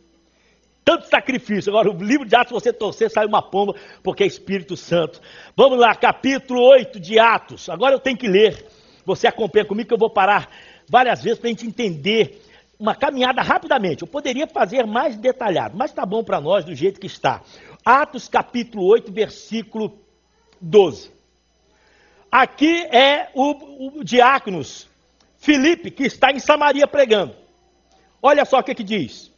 Speaker 1: Tanto sacrifício. Agora, o livro de Atos, se você torcer, sai uma pomba, porque é Espírito Santo. Vamos lá, capítulo 8 de Atos. Agora eu tenho que ler. Você acompanha comigo que eu vou parar várias vezes para a gente entender uma caminhada rapidamente. Eu poderia fazer mais detalhado, mas está bom para nós do jeito que está. Atos, capítulo 8, versículo 12. Aqui é o diáconos Filipe, que está em Samaria pregando. Olha só o que diz.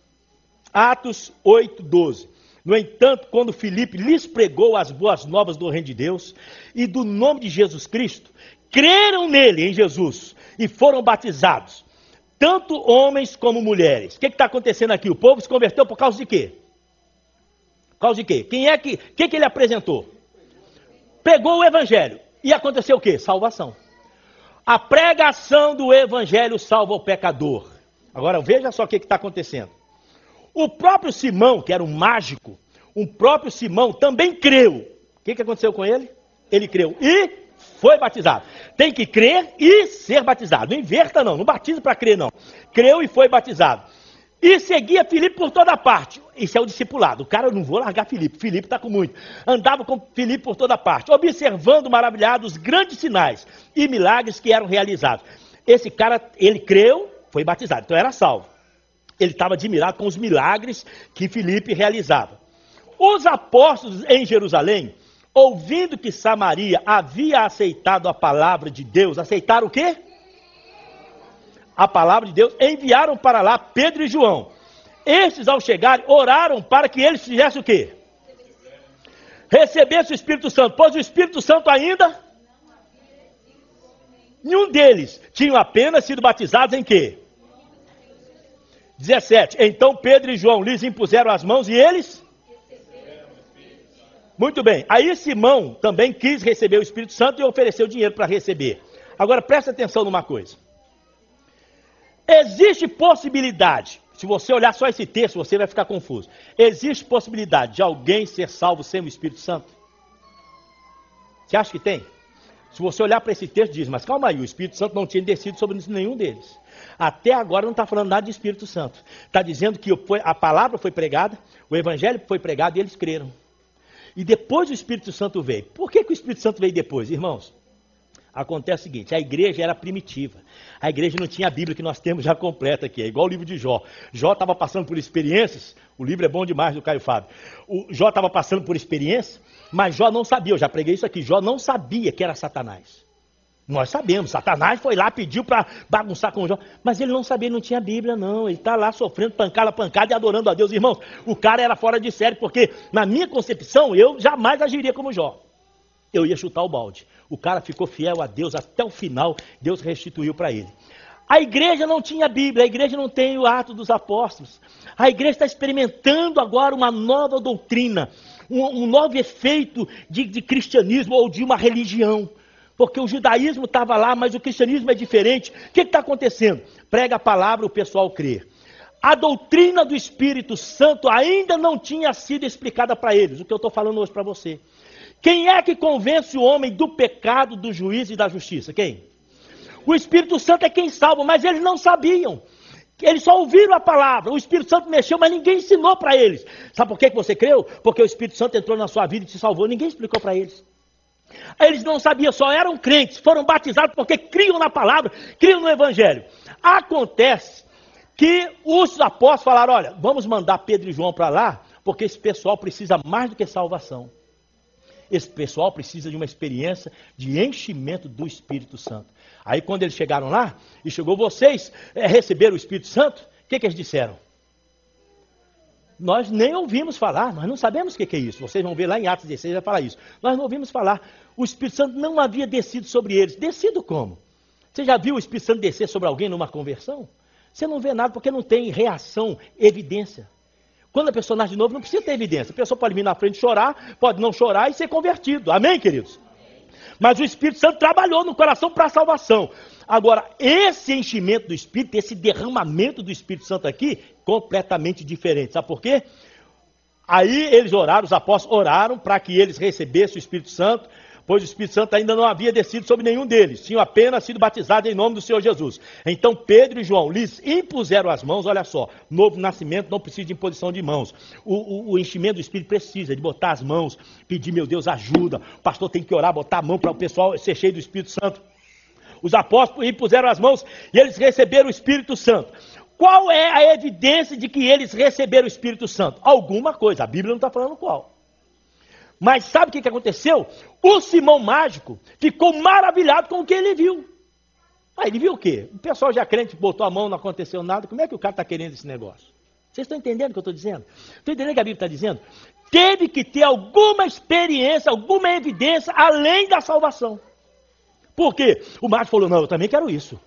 Speaker 1: Atos 8, 12. No entanto, quando Filipe lhes pregou as boas novas do reino de Deus e do nome de Jesus Cristo, creram nele, em Jesus, e foram batizados, tanto homens como mulheres. O que está acontecendo aqui? O povo se converteu por causa de quê? Por causa de quê? Quem que ele apresentou? Pregou o evangelho. E aconteceu o quê? Salvação. A pregação do evangelho salva o pecador. Agora veja só o que está acontecendo. O próprio Simão, que era um mágico, o próprio Simão também creu. O que aconteceu com ele? Ele creu e foi batizado. Tem que crer e ser batizado. Não inverta não batiza para crer não. Creu e foi batizado. E seguia Filipe por toda parte. Isso é o discipulado. O cara, eu não vou largar Filipe. Filipe está com muito. Andava com Filipe por toda parte, observando maravilhados os grandes sinais e milagres que eram realizados. Esse cara, ele creu, foi batizado. Então era salvo. Ele estava admirado com os milagres que Filipe realizava. Os apóstolos em Jerusalém, ouvindo que Samaria havia aceitado a palavra de Deus, aceitaram o quê? A palavra de Deus, enviaram para lá Pedro e João. Estes, ao chegarem, oraram para que eles fizessem o quê? Recebessem o Espírito Santo, pois o Espírito Santo ainda, nenhum deles tinham apenas sido batizados em quê? 17. Então Pedro e João lhes impuseram as mãos e eles? Muito bem. Aí Simão também quis receber o Espírito Santo e ofereceu dinheiro para receber. Agora presta atenção numa coisa. Existe possibilidade, se você olhar só esse texto, você vai ficar confuso. Existe possibilidade de alguém ser salvo sem o Espírito Santo? Você acha que tem? Se você olhar para esse texto, diz, mas calma aí, o Espírito Santo não tinha descido sobre nenhum deles. Até agora não está falando nada de Espírito Santo. Está dizendo que a palavra foi pregada, o evangelho foi pregado e eles creram. E depois o Espírito Santo veio. Por que o Espírito Santo veio depois, irmãos? Acontece o seguinte, a igreja era primitiva. A igreja não tinha a Bíblia que nós temos já completa aqui. É igual o livro de Jó. Jó estava passando por experiências. O livro é bom demais do Caio Fábio. O Jó estava passando por experiências, mas Jó não sabia. Eu já preguei isso aqui. Jó não sabia que era Satanás. Nós sabemos. Satanás foi lá, pediu para bagunçar com Jó. Mas ele não sabia, ele não tinha Bíblia, não. Ele está lá sofrendo pancada e adorando a Deus. Irmãos, o cara era fora de série, porque na minha concepção, eu jamais agiria como Jó. Eu ia chutar o balde. O cara ficou fiel a Deus até o final, Deus restituiu para ele. A igreja não tinha Bíblia, a igreja não tem o Atos dos Apóstolos. A igreja está experimentando agora uma nova doutrina, um novo efeito de cristianismo ou de uma religião. Porque o judaísmo estava lá, mas o cristianismo é diferente. O que está acontecendo? Prega a palavra, o pessoal crê. A doutrina do Espírito Santo ainda não tinha sido explicada para eles, o que eu estou falando hoje para você. Quem é que convence o homem do pecado, do juízo e da justiça? Quem? O Espírito Santo é quem salva, mas eles não sabiam. Eles só ouviram a palavra, o Espírito Santo mexeu, mas ninguém ensinou para eles. Sabe por que você creu? Porque o Espírito Santo entrou na sua vida e te salvou, ninguém explicou para eles. Eles não sabiam, só eram crentes, foram batizados porque criam na palavra, criam no evangelho. Acontece que os apóstolos falaram, olha, vamos mandar Pedro e João para lá, porque esse pessoal precisa mais do que salvação. Esse pessoal precisa de uma experiência de enchimento do Espírito Santo. Aí quando eles chegaram lá, e chegou vocês, receberam o Espírito Santo, o que eles disseram? Nós nem ouvimos falar, nós não sabemos o que é isso. Vocês vão ver lá em Atos 16, vai falar isso. Nós não ouvimos falar. O Espírito Santo não havia descido sobre eles. Descido como? Você já viu o Espírito Santo descer sobre alguém numa conversão? Você não vê nada porque não tem reação, evidência. Quando a pessoa nasce de novo, não precisa ter evidência. A pessoa pode vir na frente chorar, pode não chorar e ser convertido. Amém, queridos? Mas o Espírito Santo trabalhou no coração para a salvação. Agora, esse enchimento do Espírito, esse derramamento do Espírito Santo aqui, completamente diferente. Sabe por quê? Aí eles oraram, os apóstolos oraram para que eles recebessem o Espírito Santo, pois o Espírito Santo ainda não havia descido sobre nenhum deles, tinham apenas sido batizados em nome do Senhor Jesus. Então Pedro e João lhes impuseram as mãos, olha só, novo nascimento não precisa de imposição de mãos. O enchimento do Espírito precisa de botar as mãos, pedir, meu Deus, ajuda. O pastor tem que orar, botar a mão para o pessoal ser cheio do Espírito Santo. Os apóstolos impuseram as mãos e eles receberam o Espírito Santo. Qual é a evidência de que eles receberam o Espírito Santo? Alguma coisa, a Bíblia não está falando qual. Mas sabe o que aconteceu? O Simão Mágico ficou maravilhado com o que ele viu. Aí ele viu o quê? O pessoal já crente botou a mão, não aconteceu nada. Como é que o cara está querendo esse negócio? Vocês estão entendendo o que eu estou dizendo? Estão entendendo o que a Bíblia está dizendo? Teve que ter alguma experiência, alguma evidência além da salvação. Por quê? O Mágico falou, não, eu também quero isso.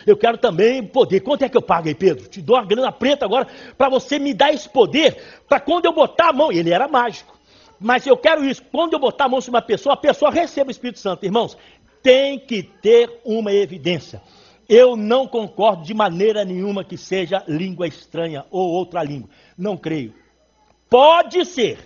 Speaker 1: Eu quero também poder. Quanto é que eu pago aí, Pedro? Te dou uma grana preta agora para você me dar esse poder, para quando eu botar a mão. E ele era mágico. Mas eu quero isso. Quando eu botar a mão sobre uma pessoa, a pessoa recebe o Espírito Santo. Irmãos, tem que ter uma evidência. Eu não concordo de maneira nenhuma que seja língua estranha ou outra língua. Não creio. Pode ser,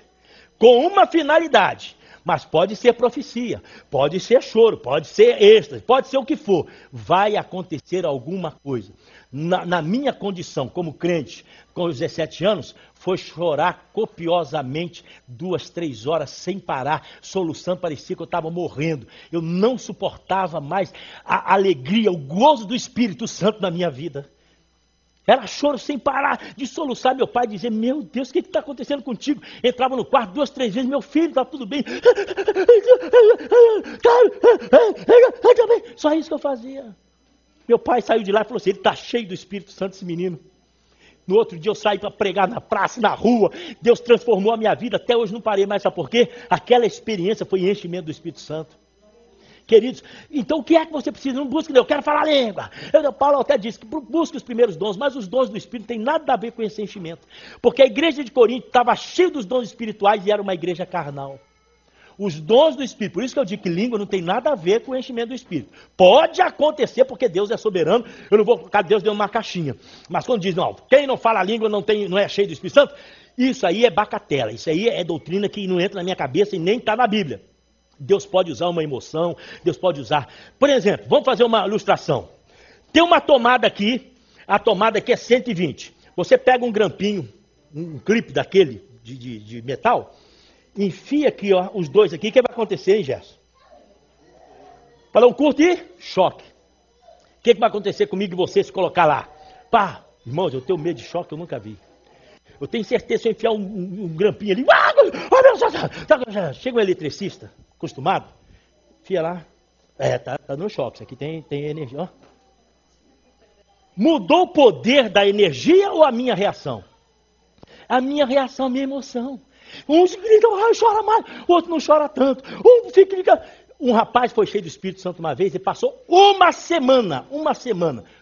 Speaker 1: com uma finalidade. Mas pode ser profecia, pode ser choro, pode ser êxtase, pode ser o que for. Vai acontecer alguma coisa. Na minha condição como crente, com os 17 anos, foi chorar copiosamente 2, 3 horas sem parar, soluçando, parecia que eu estava morrendo. Eu não suportava mais a alegria, o gozo do Espírito Santo na minha vida. Era choro sem parar de soluçar. Meu pai dizia, meu Deus, o que está acontecendo contigo? Entrava no quarto 2, 3 vezes, meu filho, está tudo bem. Só isso que eu fazia. Meu pai saiu de lá e falou assim, ele está cheio do Espírito Santo, esse menino. No outro dia eu saí para pregar na praça, na rua. Deus transformou a minha vida, até hoje não parei mais. Sabe por quê? Aquela experiência foi enchimento do Espírito Santo. Queridos, então o que é que você precisa? Não busque, eu quero falar a língua. Paulo até disse que busque os primeiros dons, mas os dons do Espírito não tem nada a ver com esse enchimento. Porque a igreja de Corinto estava cheia dos dons espirituais e era uma igreja carnal. Os dons do Espírito, por isso que eu digo que língua não tem nada a ver com o enchimento do Espírito. Pode acontecer porque Deus é soberano, eu não vou colocar Deus dentro de uma caixinha. Mas quando diz, não, quem não fala a língua não é cheio do Espírito Santo, isso aí é bacatela, isso aí é doutrina que não entra na minha cabeça e nem está na Bíblia. Deus pode usar uma emoção, Deus pode usar... Por exemplo, vamos fazer uma ilustração. Tem uma tomada aqui, a tomada aqui é 120. Você pega um grampinho, um clipe daquele de metal, enfia aqui, ó, os dois aqui, o que vai acontecer, hein, Gerson? Balão curto e choque. O que vai acontecer comigo e você se colocar lá? Pá, irmãos, eu tenho medo de choque, eu nunca vi. Eu tenho certeza, se eu enfiar um grampinho ali, chega um eletricista, acostumado, enfia lá, tá no choque, isso aqui tem energia, ó. Mudou o poder da energia ou a minha reação? A minha reação, a minha emoção. Uns gritam, chora mais, outro não chora tanto, fica... Um rapaz foi cheio do Espírito Santo uma vez e passou uma semana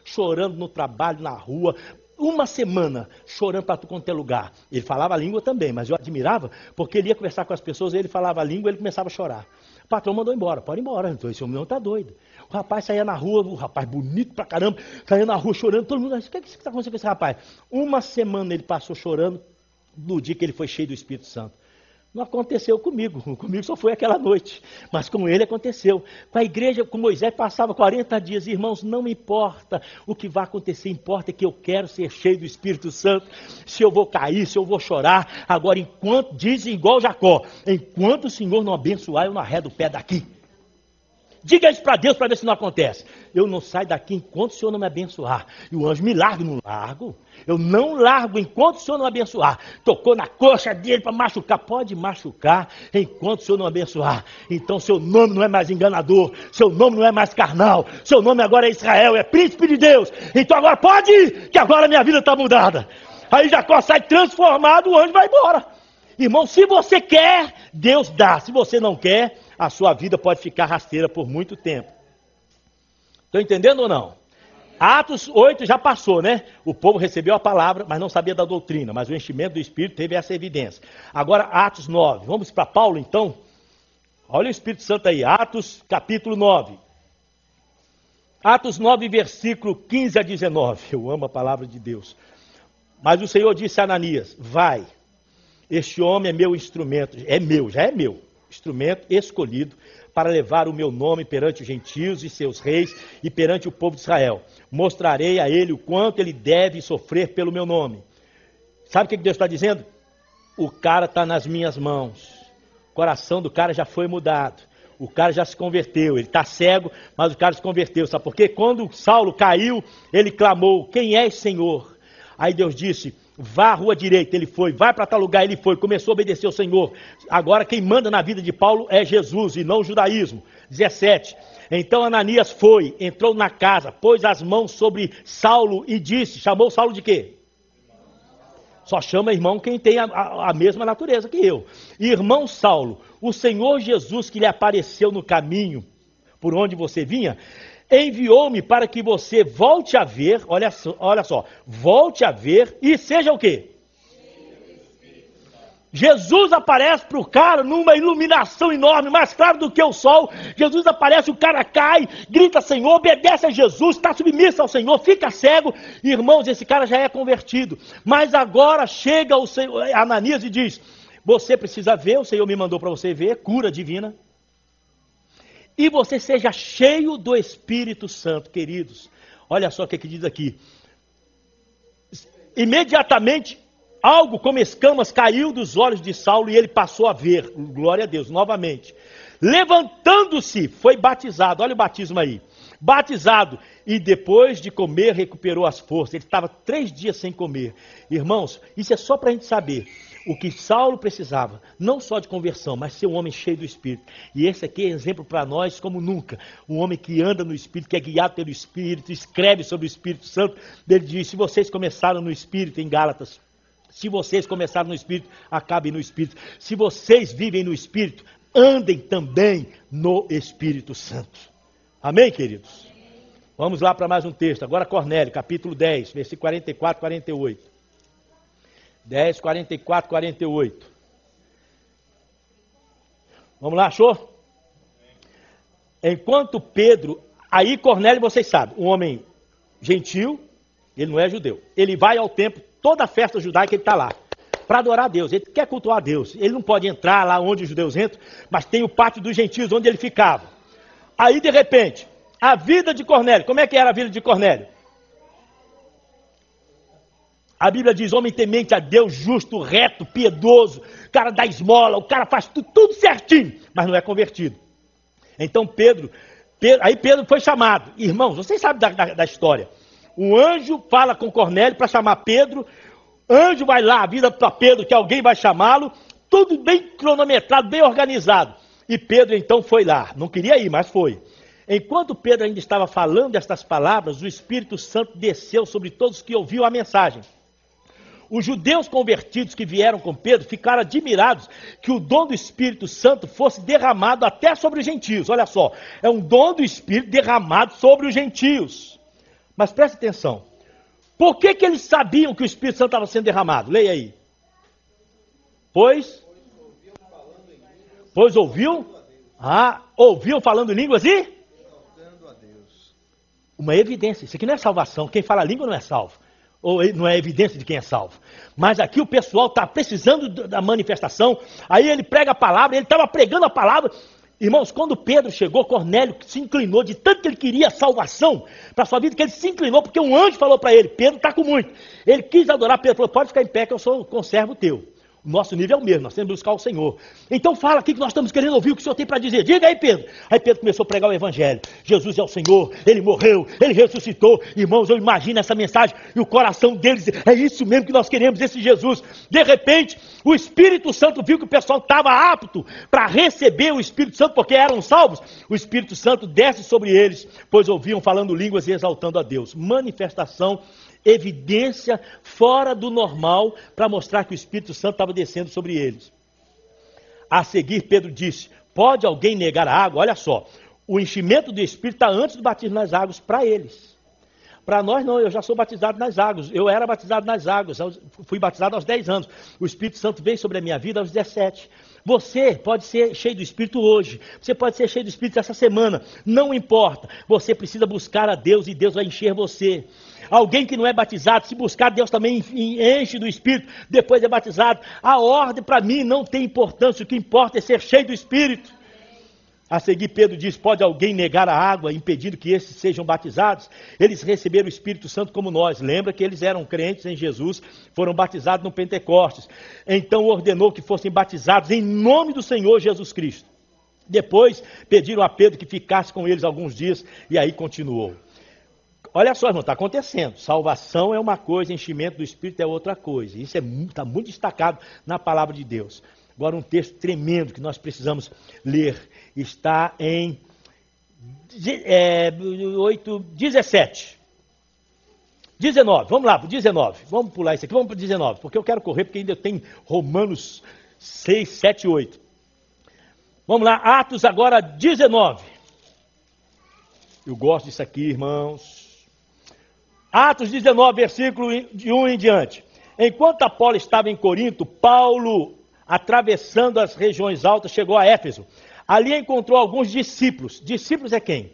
Speaker 1: chorando no trabalho, na rua, uma semana chorando para tudo quanto é lugar. Ele falava a língua também, mas eu admirava, porque ele ia conversar com as pessoas, ele falava a língua e ele começava a chorar. O patrão mandou embora, pode ir embora, então esse homem não está doido. O rapaz saía na rua, o rapaz bonito pra caramba, saía na rua chorando, todo mundo, o que está acontecendo com esse rapaz? Uma semana ele passou chorando no dia que ele foi cheio do Espírito Santo. Não aconteceu comigo só foi aquela noite, mas com ele aconteceu. Com a igreja, com Moisés, passava 40 dias, irmãos, não importa o que vai acontecer, importa que eu quero ser cheio do Espírito Santo, se eu vou cair, se eu vou chorar, agora enquanto, dizem igual Jacó, enquanto o Senhor não abençoar, eu não arredo o pé daqui. Diga isso para Deus para ver se não acontece. Eu não saio daqui enquanto o Senhor não me abençoar. E o anjo me larga, não largo. Eu não largo enquanto o Senhor não abençoar. Tocou na coxa dele para machucar. Pode machucar enquanto o Senhor não abençoar. Então seu nome não é mais enganador. Seu nome não é mais carnal. Seu nome agora é Israel, é príncipe de Deus. Então agora pode ir, que agora minha vida está mudada. Aí Jacó sai transformado, o anjo vai embora. Irmão, se você quer, Deus dá. Se você não quer, a sua vida pode ficar rasteira por muito tempo. Estão entendendo ou não? Atos 8 já passou, né? O povo recebeu a palavra, mas não sabia da doutrina. Mas o enchimento do Espírito teve essa evidência. Agora, Atos 9. Vamos para Paulo, então? Olha o Espírito Santo aí. Atos, capítulo 9. Atos 9, versículo 15 a 19. Eu amo a palavra de Deus. Mas o Senhor disse a Ananias, vai. Este homem é meu instrumento. É meu, já é meu. Instrumento escolhido para levar o meu nome perante os gentios e seus reis e perante o povo de Israel. Mostrarei a ele o quanto ele deve sofrer pelo meu nome. Sabe o que Deus está dizendo? O cara está nas minhas mãos. O coração do cara já foi mudado. O cara já se converteu. Ele está cego, mas o cara se converteu. Sabe por quê? Quando Saulo caiu, ele clamou, quem és, Senhor? Aí Deus disse, vá à rua direita, ele foi, vai para tal lugar, ele foi, começou a obedecer ao Senhor. Agora quem manda na vida de Paulo é Jesus e não o judaísmo. 17, então Ananias foi, entrou na casa, pôs as mãos sobre Saulo e disse, chamou Saulo de quê? Só chama irmão quem tem a mesma natureza que eu. Irmão Saulo, o Senhor Jesus que lhe apareceu no caminho por onde você vinha, enviou-me para que você volte a ver, olha só, volte a ver e seja o quê? Jesus aparece para o cara numa iluminação enorme, mais claro do que o sol. Jesus aparece, o cara cai, grita Senhor, obedece a Jesus, está submisso ao Senhor, fica cego. Irmãos, esse cara já é convertido. Mas agora chega o Senhor, Ananias e diz, você precisa ver, o Senhor me mandou para você ver, cura divina. E você seja cheio do Espírito Santo, queridos. Olha só o que diz aqui. Imediatamente, algo como escamas caiu dos olhos de Saulo e ele passou a ver. Glória a Deus, novamente. Levantando-se, foi batizado. Olha o batismo aí. Batizado. E depois de comer, recuperou as forças. Ele estava 3 dias sem comer. Irmãos, isso é só para a gente saber. O que Saulo precisava, não só de conversão, mas ser um homem cheio do Espírito. E esse aqui é exemplo para nós como nunca. Um homem que anda no Espírito, que é guiado pelo Espírito, escreve sobre o Espírito Santo. Ele diz, se vocês começaram no Espírito, em Gálatas, se vocês começaram no Espírito, acabem no Espírito. Se vocês vivem no Espírito, andem também no Espírito Santo. Amém, queridos? Vamos lá para mais um texto. Agora Cornélio, capítulo 10, versículo 44, 48. 10, 44, 48. Vamos lá, achou? Enquanto Pedro, aí Cornélio, vocês sabem, um homem gentil, ele não é judeu. Ele vai ao templo, toda a festa judaica ele está lá, para adorar a Deus. Ele quer cultuar a Deus. Ele não pode entrar lá onde os judeus entram, mas tem o pátio dos gentios, onde ele ficava. Aí, de repente, a vida de Cornélio, como é que era a vida de Cornélio? A Bíblia diz, homem temente a Deus, justo, reto, piedoso, o cara dá esmola, o cara faz tudo certinho, mas não é convertido. Então Pedro foi chamado. Irmãos, vocês sabem da história. Um anjo fala com Cornélio para chamar Pedro, anjo vai lá, avisa para Pedro que alguém vai chamá-lo, tudo bem cronometrado, bem organizado. E Pedro então foi lá, não queria ir, mas foi. Enquanto Pedro ainda estava falando estas palavras, o Espírito Santo desceu sobre todos que ouviam a mensagem. Os judeus convertidos que vieram com Pedro ficaram admirados que o dom do Espírito Santo fosse derramado até sobre os gentios. Olha só, é um dom do Espírito derramado sobre os gentios. Mas preste atenção, por que eles sabiam que o Espírito Santo estava sendo derramado? Leia aí. Pois ouviam? Ouviam falando línguas e? Uma evidência, isso aqui não é salvação, quem fala língua não é salvo. Ou não é evidência de quem é salvo. Mas aqui o pessoal está precisando da manifestação, aí ele prega a palavra, ele estava pregando a palavra. Irmãos, quando Pedro chegou, Cornélio se inclinou, de tanto que ele queria salvação para a sua vida, que ele se inclinou, porque um anjo falou para ele, Pedro está com muito. Ele quis adorar, Pedro falou, pode ficar em pé que eu sou conservo teu. O nosso nível é o mesmo, nós temos que buscar o Senhor. Então fala aqui que nós estamos querendo ouvir o que o Senhor tem para dizer. Diga aí, Pedro. Aí Pedro começou a pregar o Evangelho. Jesus é o Senhor, Ele morreu, Ele ressuscitou. Irmãos, eu imagino essa mensagem e o coração deles, é isso mesmo que nós queremos, esse Jesus. De repente, o Espírito Santo viu que o pessoal estava apto para receber o Espírito Santo, porque eram salvos. O Espírito Santo desce sobre eles, pois ouviam falando línguas e exaltando a Deus. Manifestação, evidência fora do normal para mostrar que o Espírito Santo estava descendo sobre eles. A seguir, Pedro disse: pode alguém negar a água? Olha só, o enchimento do Espírito está antes do batismo nas águas para eles. Para nós não, eu já sou batizado nas águas, eu era batizado nas águas, fui batizado aos 10 anos, o Espírito Santo veio sobre a minha vida aos 17. Você pode ser cheio do Espírito hoje, você pode ser cheio do Espírito essa semana, não importa, você precisa buscar a Deus e Deus vai encher você. Alguém que não é batizado, se buscar, Deus também enche do Espírito, depois é batizado. A ordem para mim não tem importância, o que importa é ser cheio do Espírito. A seguir, Pedro diz: pode alguém negar a água, impedindo que esses sejam batizados? Eles receberam o Espírito Santo como nós. Lembra que eles eram crentes em Jesus, foram batizados no Pentecostes. Então ordenou que fossem batizados em nome do Senhor Jesus Cristo. Depois pediram a Pedro que ficasse com eles alguns dias, e aí continuou. Olha só, irmão, está acontecendo. Salvação é uma coisa, enchimento do Espírito é outra coisa. Isso está muito destacado na palavra de Deus. Agora um texto tremendo que nós precisamos ler. Está em 17. 19, vamos lá para o 19. Vamos pular isso aqui, vamos para o 19. Porque eu quero correr, porque ainda tem Romanos 6, 7 e 8. Vamos lá, Atos agora 19. Eu gosto disso aqui, irmãos. Atos 19, versículo de 1 em diante. Enquanto Apolo estava em Corinto, Paulo, atravessando as regiões altas, chegou a Éfeso. Ali encontrou alguns discípulos. Discípulos é quem?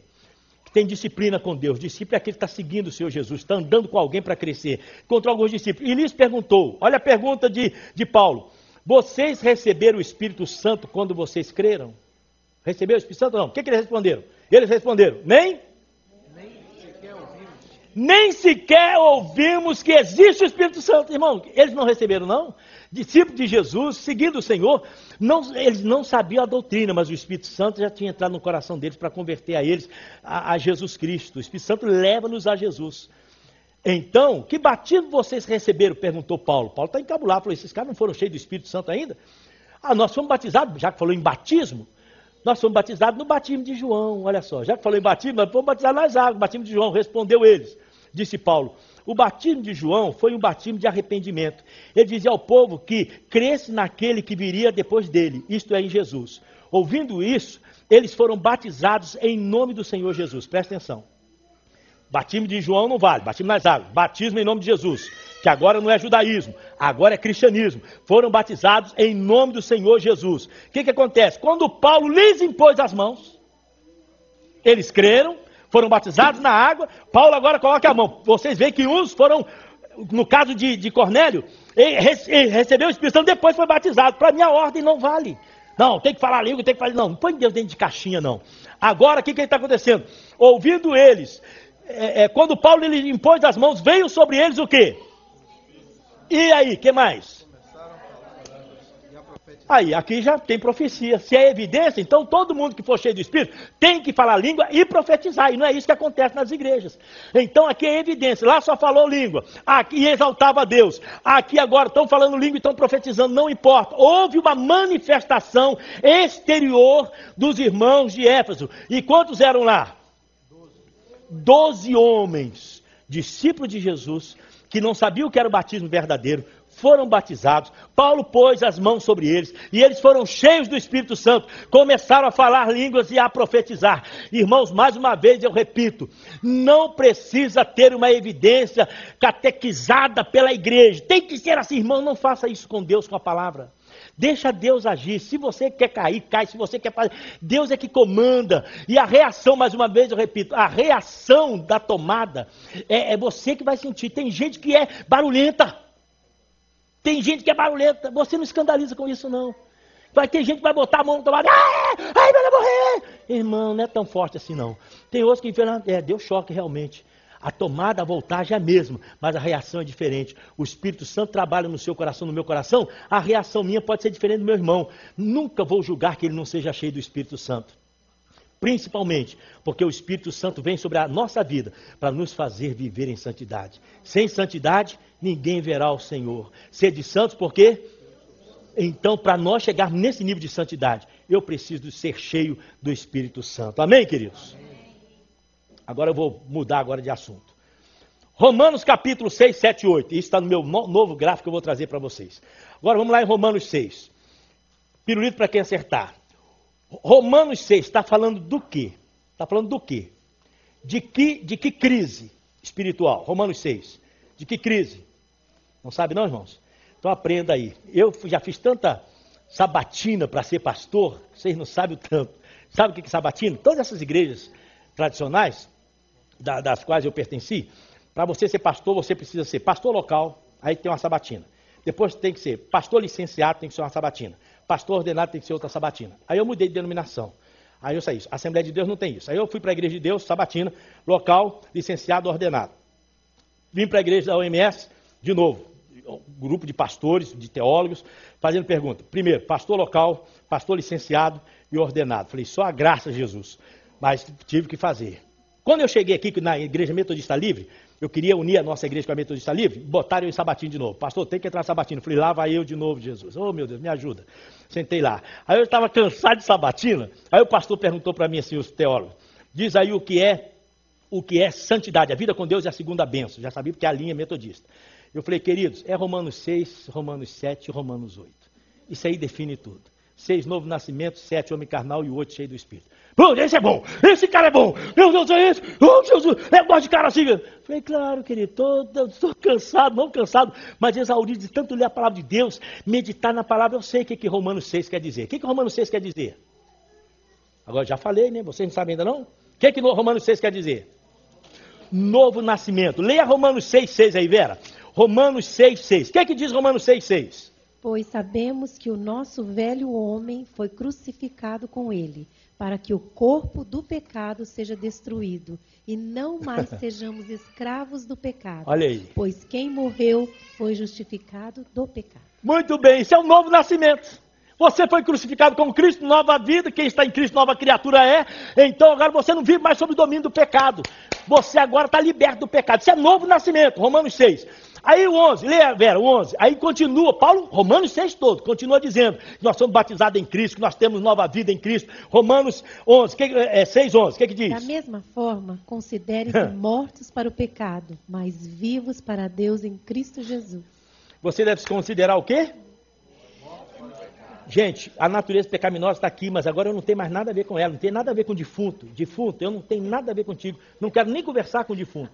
Speaker 1: Que tem disciplina com Deus. Discípulo é aquele que está seguindo o Senhor Jesus, está andando com alguém para crescer. Encontrou alguns discípulos. E lhes perguntou, olha a pergunta de Paulo: vocês receberam o Espírito Santo quando vocês creram? Receberam o Espírito Santo ou não? O que eles responderam? Eles responderam: nem sequer ouvimos que existe o Espírito Santo. Irmão, eles não receberam, não? Discípulos de Jesus, seguindo o Senhor, eles não sabiam a doutrina, mas o Espírito Santo já tinha entrado no coração deles para converter a eles a Jesus Cristo. O Espírito Santo leva-nos a Jesus. Então, que batismo vocês receberam? Perguntou Paulo. Paulo está encabulado, falou: esses caras não foram cheios do Espírito Santo ainda? Nós fomos batizados, já que falou em batismo, nós fomos batizados no batismo de João. Olha só, já que falou em batismo, nós fomos batizados nas águas, batismo de João. Respondeu eles, disse Paulo: o batismo de João foi um batismo de arrependimento. Ele dizia ao povo que cresce naquele que viria depois dele, isto é, em Jesus. Ouvindo isso, eles foram batizados em nome do Senhor Jesus. Presta atenção. Batismo de João não vale, batismo nas águas. Batismo em nome de Jesus, que agora não é judaísmo, agora é cristianismo. Foram batizados em nome do Senhor Jesus. O que acontece? Quando Paulo lhes impôs as mãos, eles creram, foram batizados na água. Paulo agora coloca a mão. Vocês veem que uns foram, no caso de Cornélio, ele recebeu o Espírito Santo, depois foi batizado. Para mim a ordem não vale. Não, tem que falar a língua, tem que falar... Não põe Deus dentro de caixinha, não. Agora, o que está acontecendo? Ouvindo eles, quando Paulo lhe impôs as mãos, veio sobre eles o quê? E aí, o que mais? Aí, aqui já tem profecia. Se é evidência, então todo mundo que for cheio do Espírito tem que falar língua e profetizar. E não é isso que acontece nas igrejas. Então aqui é evidência. Lá só falou língua. Aqui exaltava a Deus. Aqui agora estão falando língua e estão profetizando. Não importa. Houve uma manifestação exterior dos irmãos de Éfeso. E quantos eram lá? 12 homens, discípulos de Jesus, que não sabiam o que era o batismo verdadeiro, foram batizados. Paulo pôs as mãos sobre eles e eles foram cheios do Espírito Santo, começaram a falar línguas e a profetizar. Irmãos, mais uma vez eu repito, não precisa ter uma evidência catequizada pela igreja, tem que ser assim. Irmão, não faça isso com Deus, com a palavra. Deixa Deus agir. Se você quer cair, cai. Se você quer fazer, Deus é que comanda. E a reação, mais uma vez eu repito, a reação da tomada é você que vai sentir. Tem gente que é barulhenta. Tem gente que é barulhenta. Você não escandaliza com isso, não. Vai ter gente que vai botar a mão no tomada. Ai, vai morrer. Irmão, não é tão forte assim, não. Tem outros que deu choque realmente. A tomada, a voltagem é a mesma, mas a reação é diferente. O Espírito Santo trabalha no seu coração, no meu coração, a reação minha pode ser diferente do meu irmão. Nunca vou julgar que ele não seja cheio do Espírito Santo. Principalmente porque o Espírito Santo vem sobre a nossa vida para nos fazer viver em santidade. Sem santidade, ninguém verá o Senhor. Sede santos, por quê? Então, para nós chegarmos nesse nível de santidade, eu preciso ser cheio do Espírito Santo. Amém, queridos? Agora eu vou mudar agora de assunto. Romanos capítulo 6, 7 e 8. Isso está no meu novo gráfico que eu vou trazer para vocês. Agora vamos lá em Romanos 6. Pirulito para quem acertar. Romanos 6 está falando do quê? Está falando do quê? De que crise espiritual? Romanos 6. De que crise? Não sabe não, irmãos? Então aprenda aí. Eu já fiz tanta sabatina para ser pastor, vocês não sabem o tanto. Sabe o que é sabatina? Todas essas igrejas tradicionais, das quais eu pertenci, para você ser pastor, você precisa ser pastor local, aí tem uma sabatina. Depois tem que ser pastor licenciado, tem que ser uma sabatina. Pastor ordenado tem que ser outra sabatina. Aí eu mudei de denominação. Aí eu saí. A Assembleia de Deus não tem isso. Aí eu fui para a Igreja de Deus, sabatina, local, licenciado, ordenado. Vim para a Igreja da OMS, de novo, grupo de pastores, de teólogos, fazendo pergunta. Primeiro, pastor local, pastor licenciado e ordenado. Falei, só a graça de Jesus. Mas tive que fazer. Quando eu cheguei aqui na Igreja Metodista Livre, eu queria unir a nossa igreja com a Metodista Livre, botaram eu em sabatina de novo. Pastor, tem que entrar em sabatina. Falei, lá vai eu de novo, Jesus. Oh, meu Deus, me ajuda. Sentei lá. Aí eu estava cansado de sabatina. Aí o pastor perguntou para mim assim, os teólogos, diz aí o que é santidade. A vida com Deus é a segunda bênção. Já sabia porque é a linha metodista. Eu falei, queridos, é Romanos 6, Romanos 7 e Romanos 8. Isso aí define tudo. 6, novo nascimento, 7, homem carnal e 8, cheio do Espírito. Pô, esse é bom, esse cara é bom, meu Deus, é esse, oh Jesus, eu gosto de cara assim. Falei, claro, querido, estou cansado, não cansado, mas exaurido de tanto ler a palavra de Deus, meditar na palavra, eu sei o que Romanos 6 quer dizer. O que Romanos 6 quer dizer? Agora já falei, né? Vocês não sabem ainda não? O que Romanos 6 quer dizer? Novo nascimento. Leia Romanos 6, 6 aí, Vera. Romanos 6, 6. O que diz Romanos 6, 6?
Speaker 2: Pois sabemos que o nosso velho homem foi crucificado com ele, para que o corpo do pecado seja destruído, e não mais sejamos escravos do pecado.
Speaker 1: Olha aí.
Speaker 2: Pois quem morreu foi justificado do pecado.
Speaker 1: Muito bem, isso é um novo nascimento. Você foi crucificado com Cristo, nova vida, quem está em Cristo, nova criatura é. Então agora você não vive mais sob o domínio do pecado. Você agora está liberto do pecado. Isso é novo nascimento, Romanos 6. Aí o 11, leia, Vera, o 11. Aí continua, Paulo, Romanos 6 todo, continua dizendo que nós somos batizados em Cristo, que nós temos nova vida em Cristo. Romanos 11, 6, 11, o que diz?
Speaker 2: Da mesma forma, considere-se mortos para o pecado, mas vivos para Deus em Cristo Jesus.
Speaker 1: Você deve se considerar o quê? Gente, a natureza pecaminosa está aqui, mas agora eu não tenho mais nada a ver com ela, não tem nada a ver com o defunto. Defunto, eu não tenho nada a ver contigo, não quero nem conversar com o defunto.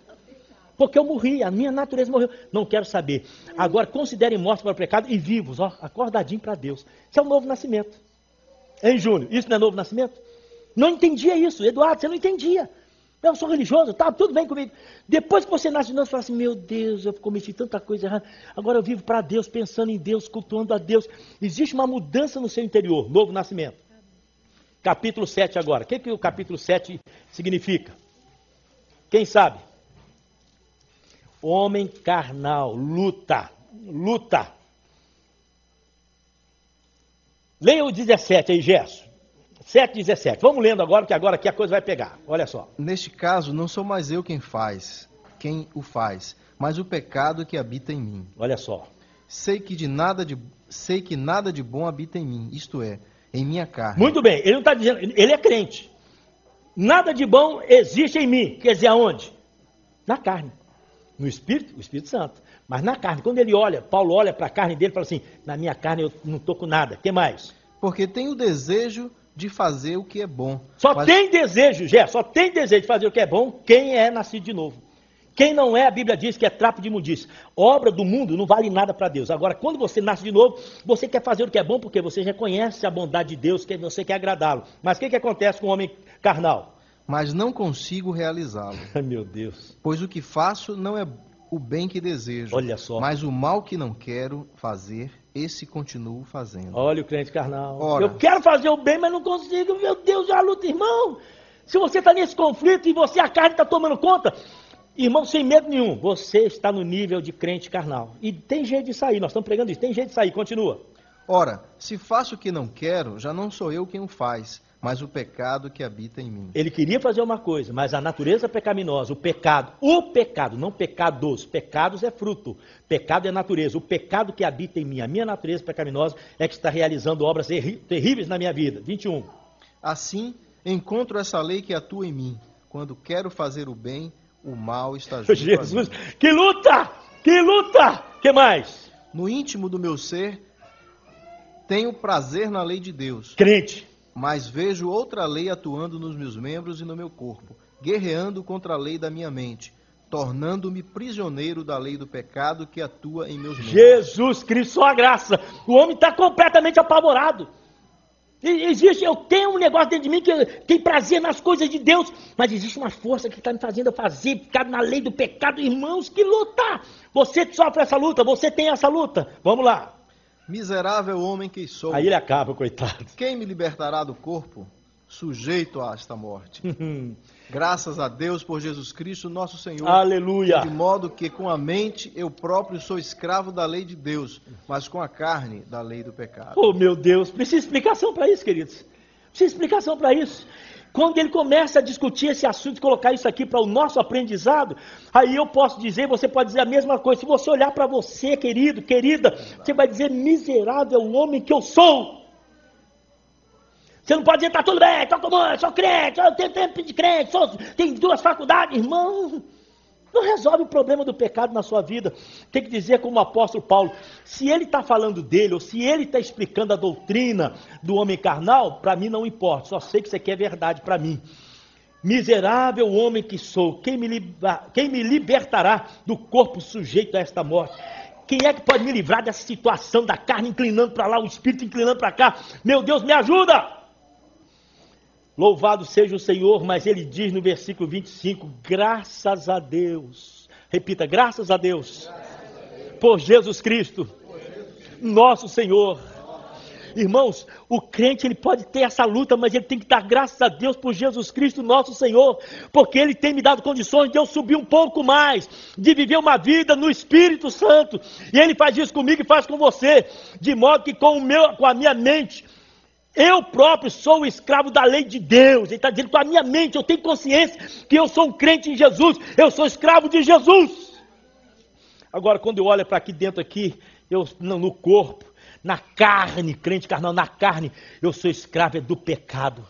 Speaker 1: Porque eu morri, a minha natureza morreu. Não quero saber. Agora, considerem mortos para o pecado e vivos, ó, acordadinho para Deus. Isso é o novo nascimento. Hein, Júnior? Isso não é novo nascimento? Não entendia isso. Eduardo, você não entendia. Eu sou religioso, tá, tudo bem comigo. Depois que você nasce de novo, você fala assim, meu Deus, eu cometi tanta coisa errada. Agora eu vivo para Deus, pensando em Deus, cultuando a Deus. Existe uma mudança no seu interior, novo nascimento. Capítulo 7 agora. O que o capítulo 7 significa? Quem sabe? Homem carnal, luta. Leia o 17 aí, Gerson. 7, 17. Vamos lendo agora, que agora aqui a coisa vai pegar. Olha só.
Speaker 3: Neste caso, não sou mais eu quem o faz, mas o pecado que habita em mim.
Speaker 1: Olha só.
Speaker 3: Sei que nada de bom habita em mim, isto é, em minha carne.
Speaker 1: Muito bem, ele não está dizendo, ele é crente. Nada de bom existe em mim. Quer dizer, aonde? Na carne. No Espírito, o Espírito Santo. Mas na carne, quando ele olha, Paulo olha para a carne dele e fala assim, na minha carne eu não estou com nada. O que mais?
Speaker 3: Porque tenho o desejo de fazer o que é bom.
Speaker 1: Tem desejo, só tem desejo de fazer o que é bom quem é nascido de novo. Quem não é, a Bíblia diz que é trapo de imundícia. Obra do mundo não vale nada para Deus. Agora, quando você nasce de novo, você quer fazer o que é bom porque você já conhece a bondade de Deus, que você quer agradá-lo. Mas o que acontece com o homem carnal?
Speaker 3: Mas não consigo realizá-lo.
Speaker 1: Meu Deus.
Speaker 3: Pois o que faço não é o bem que desejo.
Speaker 1: Olha só.
Speaker 3: Mas o mal que não quero fazer, esse continuo fazendo.
Speaker 1: Olha o crente carnal.
Speaker 3: Ora,
Speaker 1: eu quero fazer o bem, mas não consigo. Meu Deus, é a luta, irmão. Se você está nesse conflito e a carne está tomando conta, Irmão, sem medo nenhum, você está no nível de crente carnal. E tem jeito de sair, nós estamos pregando isso, tem jeito de sair, continua.
Speaker 3: Ora, se faço o que não quero, já não sou eu quem o faz, mas o pecado que habita em mim.
Speaker 1: Ele queria fazer uma coisa, mas a natureza pecaminosa, o pecado, não pecados, pecados é fruto, pecado é natureza, o pecado que habita em mim, a minha natureza pecaminosa é que está realizando obras terríveis na minha vida. 21.
Speaker 3: Assim, encontro essa lei que atua em mim, quando quero fazer o bem, o mal está junto
Speaker 1: Jesus,
Speaker 3: a mim.
Speaker 1: que luta, que mais?
Speaker 3: No íntimo do meu ser, tenho prazer na lei de Deus.
Speaker 1: Crente.
Speaker 3: Mas vejo outra lei atuando nos meus membros e no meu corpo, guerreando contra a lei da minha mente, tornando-me prisioneiro da lei do pecado que atua em meus membros.
Speaker 1: Jesus Cristo, só a graça. O homem está completamente apavorado. Existe, eu tenho um negócio dentro de mim que tem prazer nas coisas de Deus, mas existe uma força que está me fazendo fazer, ficar na lei do pecado. Irmãos, que luta! Você sofre essa luta, você tem essa luta. Vamos lá.
Speaker 3: Miserável homem que sou.
Speaker 1: Aí ele acaba, coitado.
Speaker 3: Quem me libertará do corpo, sujeito a esta morte? Graças a Deus por Jesus Cristo, nosso Senhor.
Speaker 1: Aleluia.
Speaker 3: De modo que com a mente eu próprio sou escravo da lei de Deus, mas com a carne da lei do pecado.
Speaker 1: Oh, meu Deus, precisa explicação para isso, queridos. Precisa explicação para isso. Quando ele começa a discutir esse assunto, colocar isso aqui para o nosso aprendizado, aí eu posso dizer, você pode dizer a mesma coisa. Se você olhar para você, querido, querida, você vai dizer, miserável homem que eu sou. Você não pode dizer, tá tudo bem, tô comum, sou crente, eu tenho tempo de crente, tenho 2 faculdades. Irmão, não resolve o problema do pecado na sua vida. Tem que dizer como o apóstolo Paulo, se ele está falando dele, ou se ele está explicando a doutrina do homem carnal, para mim não importa, só sei que isso aqui é verdade para mim. Miserável homem que sou, quem me libertará do corpo sujeito a esta morte? Quem é que pode me livrar dessa situação da carne inclinando para lá, o espírito inclinando para cá? Meu Deus, me ajuda! Louvado seja o Senhor, mas ele diz no versículo 25, graças a Deus. Repita, graças a Deus. Por Jesus Cristo, nosso Senhor. Irmãos, o crente ele pode ter essa luta, mas ele tem que dar graças a Deus por Jesus Cristo, nosso Senhor, porque ele tem me dado condições de eu subir um pouco mais, de viver uma vida no Espírito Santo. E ele faz isso comigo e faz com você, de modo que com a minha mente, eu próprio sou o escravo da lei de Deus. Ele está dizendo, com a minha mente, eu tenho consciência que eu sou um crente em Jesus, eu sou escravo de Jesus. Agora, quando eu olho para aqui dentro, no corpo, na carne, crente carnal, na carne, eu sou escravo do pecado.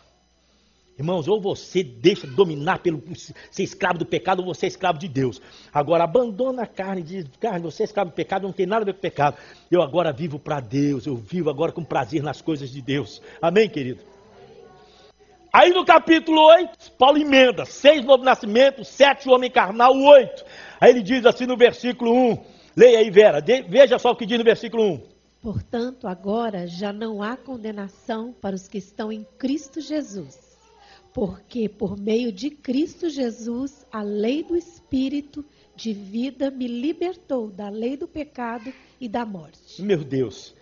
Speaker 1: Irmãos, ou você deixa dominar pelo ser escravo do pecado, ou você é escravo de Deus. Agora, abandona a carne, diz, carne, você é escravo do pecado, não tem nada a ver com o pecado. Eu agora vivo para Deus, eu vivo agora com prazer nas coisas de Deus. Amém, querido? Aí no capítulo 8, Paulo emenda, 6 novo nascimento, 7 o homem carnal, 8. Aí ele diz assim no versículo 1, leia aí, Vera, veja só o que diz no versículo 1.
Speaker 2: Portanto, agora já não há condenação para os que estão em Cristo Jesus. Porque por meio de Cristo Jesus, a lei do Espírito de vida me libertou da lei do pecado e da morte.
Speaker 1: Meu Deus,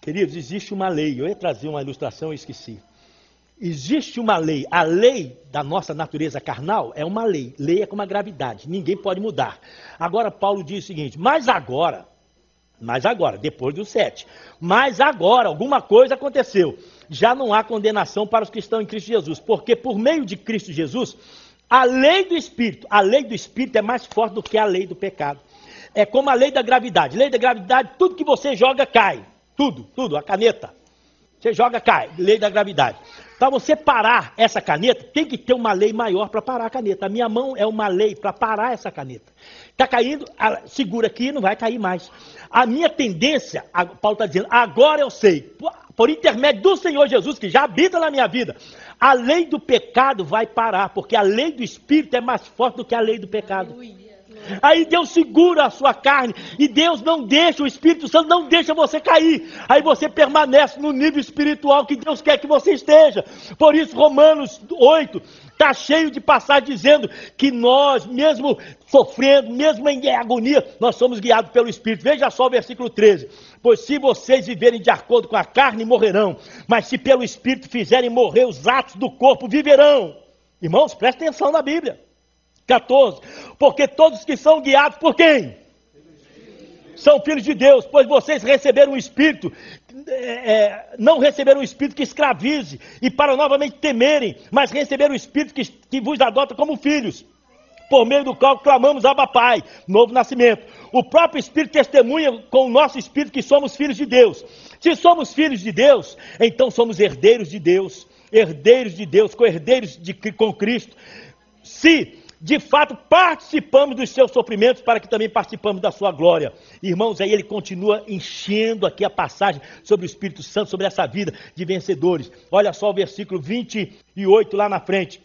Speaker 1: queridos, existe uma lei, eu ia trazer uma ilustração e esqueci. Existe uma lei, a lei da nossa natureza carnal é uma lei é como a gravidade, ninguém pode mudar. Agora Paulo diz o seguinte, mas agora, depois do 7, mas agora alguma coisa aconteceu. Já não há condenação para os que estão em Cristo Jesus, porque por meio de Cristo Jesus, a lei do Espírito é mais forte do que a lei do pecado. É como a lei da gravidade. Lei da gravidade, tudo que você joga cai. Tudo, a caneta. Você joga, cai. Lei da gravidade. Para você parar essa caneta, tem que ter uma lei maior para parar a caneta. A minha mão é uma lei para parar essa caneta. Está caindo, segura aqui, não vai cair mais. A minha tendência, Paulo está dizendo, agora eu sei, por intermédio do Senhor Jesus, que já habita na minha vida, a lei do pecado vai parar, porque a lei do Espírito é mais forte do que a lei do pecado. Aí Deus segura a sua carne, e Deus não deixa, o Espírito Santo não deixa você cair. Aí você permanece no nível espiritual que Deus quer que você esteja. Por isso Romanos 8 está cheio de passagens dizendo que nós, mesmo sofrendo, mesmo em agonia, nós somos guiados pelo Espírito. Veja só o versículo 13. Pois se vocês viverem de acordo com a carne, morrerão. Mas se pelo Espírito fizerem morrer os atos do corpo, viverão. Irmãos, prestem atenção na Bíblia. 14. Porque todos que são guiados por quem? São filhos de Deus, pois vocês receberam um espírito, não receberam um espírito que escravize e para novamente temerem, mas receberam um espírito que vos adota como filhos, por meio do qual clamamos Abba Pai, novo nascimento. O próprio Espírito testemunha com o nosso espírito que somos filhos de Deus. Se somos filhos de Deus, então somos herdeiros de Deus, co-herdeiros com Cristo. Se de fato participamos dos seus sofrimentos, para que também participamos da sua glória. Irmãos, aí ele continua enchendo aqui a passagem sobre o Espírito Santo, sobre essa vida de vencedores. Olha só o versículo 28 lá na frente.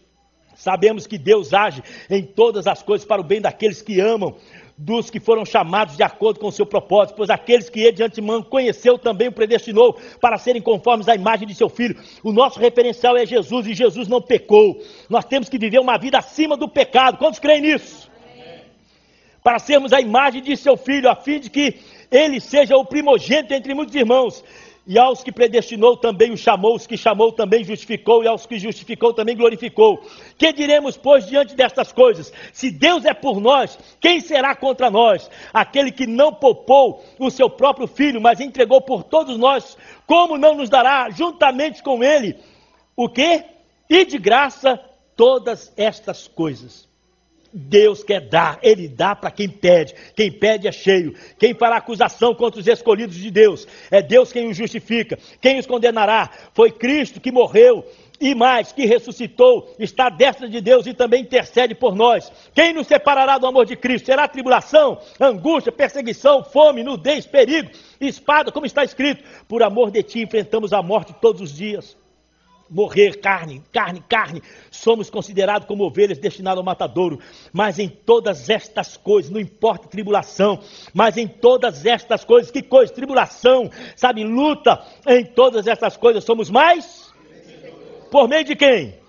Speaker 1: Sabemos que Deus age em todas as coisas para o bem daqueles que amam, dos que foram chamados de acordo com o seu propósito, pois aqueles que ele de antemão conheceu também o predestinou para serem conformes à imagem de seu Filho. O nosso referencial é Jesus e Jesus não pecou. Nós temos que viver uma vida acima do pecado. Quantos creem nisso? Para sermos a imagem de seu Filho, a fim de que ele seja o primogênito entre muitos irmãos. E aos que predestinou também os chamou, os que chamou também justificou, e aos que justificou também glorificou. Que diremos, pois, diante destas coisas? Se Deus é por nós, quem será contra nós? Aquele que não poupou o seu próprio Filho, mas entregou por todos nós, como não nos dará juntamente com ele o quê? E de graça todas estas coisas. Deus quer dar, ele dá para quem pede é cheio. Quem fará acusação contra os escolhidos de Deus? É Deus quem os justifica. Quem os condenará? Foi Cristo que morreu e mais, que ressuscitou, está à destra de Deus e também intercede por nós. Quem nos separará do amor de Cristo? Será tribulação, angústia, perseguição, fome, nudez, perigo, espada, como está escrito: por amor de ti enfrentamos a morte todos os dias. Morrer, carne, somos considerados como ovelhas destinadas ao matadouro, mas em todas estas coisas, não importa tribulação, mas em todas estas coisas, que coisa? Tribulação, sabe, luta, em todas estas coisas somos mais? Por meio de quem?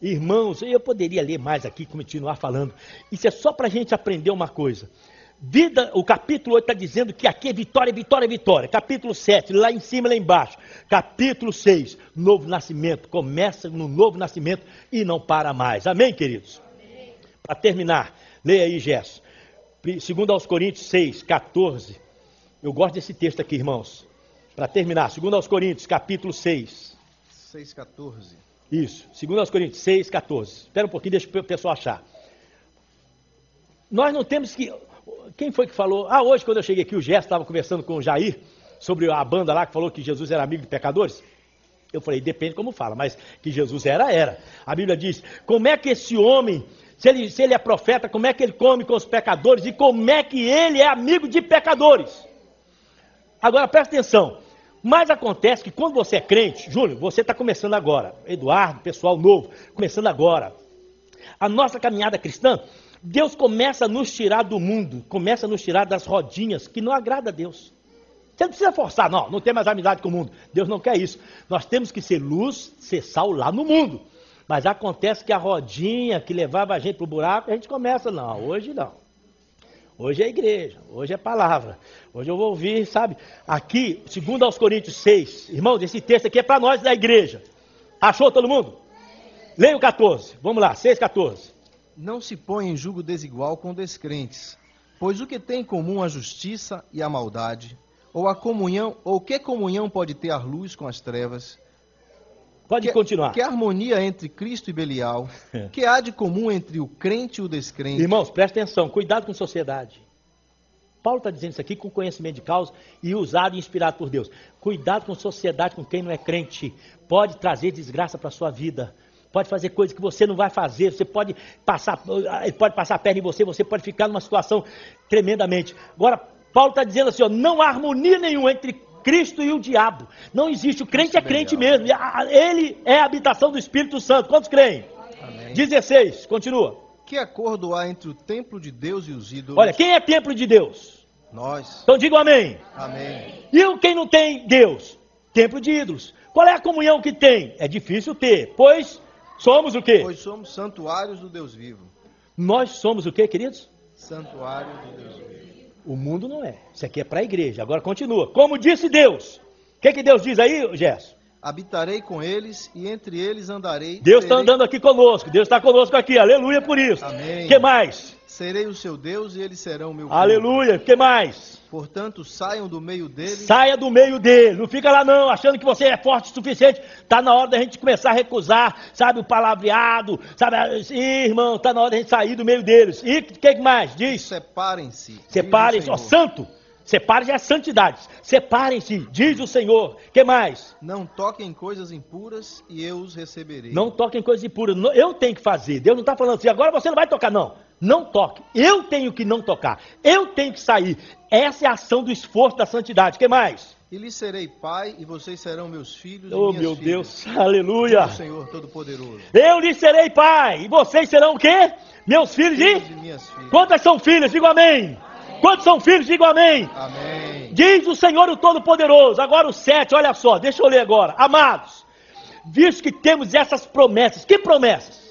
Speaker 1: Irmãos, eu poderia ler mais aqui, continuar falando, isso é só para a gente aprender uma coisa. O capítulo 8 está dizendo que aqui é vitória, vitória, vitória. Capítulo 7, lá em cima, lá embaixo. Capítulo 6, novo nascimento. Começa no novo nascimento e não para mais. Amém, queridos? Para terminar, leia aí, Gerson. 2 aos Coríntios 6, 14. Eu gosto desse texto aqui, irmãos. Para terminar, 2 aos Coríntios, capítulo 6.
Speaker 3: 6, 14.
Speaker 1: Isso, 2 aos Coríntios 6, 14. Espera um pouquinho, deixa o pessoal achar. Nós não temos que... Quem foi que falou? Hoje quando eu cheguei aqui, o Gerson estava conversando com o Jair, sobre a banda lá que falou que Jesus era amigo de pecadores. Eu falei, depende como fala, mas que Jesus era. A Bíblia diz, como é que esse homem, se ele é profeta, como é que ele come com os pecadores e como é que ele é amigo de pecadores? Agora presta atenção, mas acontece que quando você é crente, Júnior, você está começando agora, Eduardo, pessoal novo, começando agora. A nossa caminhada cristã, Deus começa a nos tirar do mundo, começa a nos tirar das rodinhas que não agrada a Deus. Você não precisa forçar, não tem mais amizade com o mundo. Deus não quer isso. Nós temos que ser luz, ser sal lá no mundo. Mas acontece que a rodinha que levava a gente para o buraco, a gente começa, hoje não. Hoje é igreja, hoje é palavra. Hoje eu vou ouvir, sabe? Aqui, 2 aos Coríntios 6. Irmãos, esse texto aqui é para nós da igreja. Achou todo mundo? Leia o 14. Vamos lá, 6, 14.
Speaker 3: Não se põe em julgo desigual com descrentes, pois o que tem em comum a justiça e a maldade, ou que comunhão pode ter a luz com as trevas?
Speaker 1: Pode continuar.
Speaker 3: Que harmonia entre Cristo e Belial, que há de comum entre o crente e o descrente?
Speaker 1: Irmãos, presta atenção, cuidado com sociedade. Paulo está dizendo isso aqui com conhecimento de causa e usado e inspirado por Deus. Cuidado com sociedade, com quem não é crente. Pode trazer desgraça para a sua vida. Pode fazer coisas que você não vai fazer, ele pode passar a perna em você, você pode ficar numa situação tremendamente. Agora, Paulo está dizendo assim, não há harmonia nenhuma entre Cristo e o diabo. Não existe, o crente é crente mesmo. Ele é a habitação do Espírito Santo. Quantos creem? Amém. 16, continua.
Speaker 3: Que acordo há entre o templo de Deus e os ídolos?
Speaker 1: Olha, quem é templo de Deus?
Speaker 3: Nós.
Speaker 1: Então diga amém.
Speaker 3: Amém.
Speaker 1: E quem não tem Deus? Templo de ídolos. Qual é a comunhão que tem? É difícil ter, pois... Somos o quê?
Speaker 3: Pois somos santuários do Deus vivo.
Speaker 1: Nós somos o quê, queridos?
Speaker 3: Santuário do Deus vivo.
Speaker 1: O mundo não é. Isso aqui é para a igreja. Agora continua. Como disse Deus. O que Deus diz aí, Gerson?
Speaker 3: Habitarei com eles e entre eles andarei.
Speaker 1: Deus está andando aqui conosco. Deus está conosco aqui. Aleluia por isso.
Speaker 3: Amém.
Speaker 1: O que mais?
Speaker 3: Serei o seu Deus e eles serão o meu povo.
Speaker 1: Aleluia. O que mais?
Speaker 3: Portanto, saiam do meio deles.
Speaker 1: Saia do meio dele. Não fica lá não, achando que você é forte o suficiente. Está na hora da gente começar a recusar, sabe, o palavreado. Sabe, irmão, está na hora da gente sair do meio deles. E o que mais? Diz.
Speaker 3: Separem-se.
Speaker 1: Separem-se, ó, santo. Separem-se é santidade. Separem-se, diz o Senhor. O que mais?
Speaker 3: Não toquem em coisas impuras e eu os receberei.
Speaker 1: Não toquem em coisas impuras. Eu tenho que fazer. Deus não está falando assim, agora você não vai tocar, não. Não toque. Eu tenho que não tocar. Eu tenho que sair. Essa é a ação do esforço da santidade. O que mais?
Speaker 3: E lhes serei pai e vocês serão meus filhos
Speaker 1: Oh,
Speaker 3: e minhas
Speaker 1: meu
Speaker 3: filhas.
Speaker 1: Deus. Aleluia.
Speaker 3: Diz o Senhor Todo-Poderoso.
Speaker 1: Eu lhes serei pai. E vocês serão o quê? Meus filhos
Speaker 3: Filhos
Speaker 1: e...
Speaker 3: e minhas filhas.
Speaker 1: Quantas são filhas? Digo amém. Quantos são filhos? Digo amém.
Speaker 3: Amém.
Speaker 1: Diz o Senhor o Todo-Poderoso. Agora o 7, olha só, deixa eu ler agora. Amados, visto que temos essas promessas. Que promessas?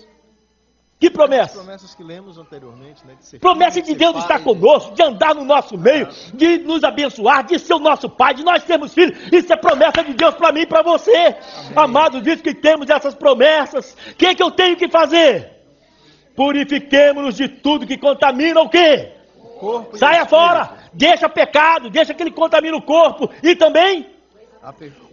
Speaker 1: Que
Speaker 3: As
Speaker 1: promessas?
Speaker 3: promessas que lemos anteriormente, né? De ser
Speaker 1: Promessa
Speaker 3: filho,
Speaker 1: de
Speaker 3: ser
Speaker 1: Deus
Speaker 3: pai,
Speaker 1: estar conosco, de andar no nosso meio, de nos abençoar, de ser o nosso pai, de nós sermos filhos. Isso é promessa de Deus para mim e para você.
Speaker 3: Amém.
Speaker 1: Amados, visto que temos essas promessas, o que é que eu tenho que fazer? Purifiquemo-nos de tudo que contamina o quê?
Speaker 3: corpo e
Speaker 1: Saia
Speaker 3: espírito.
Speaker 1: fora, deixa pecado, deixa que ele contamine o corpo e também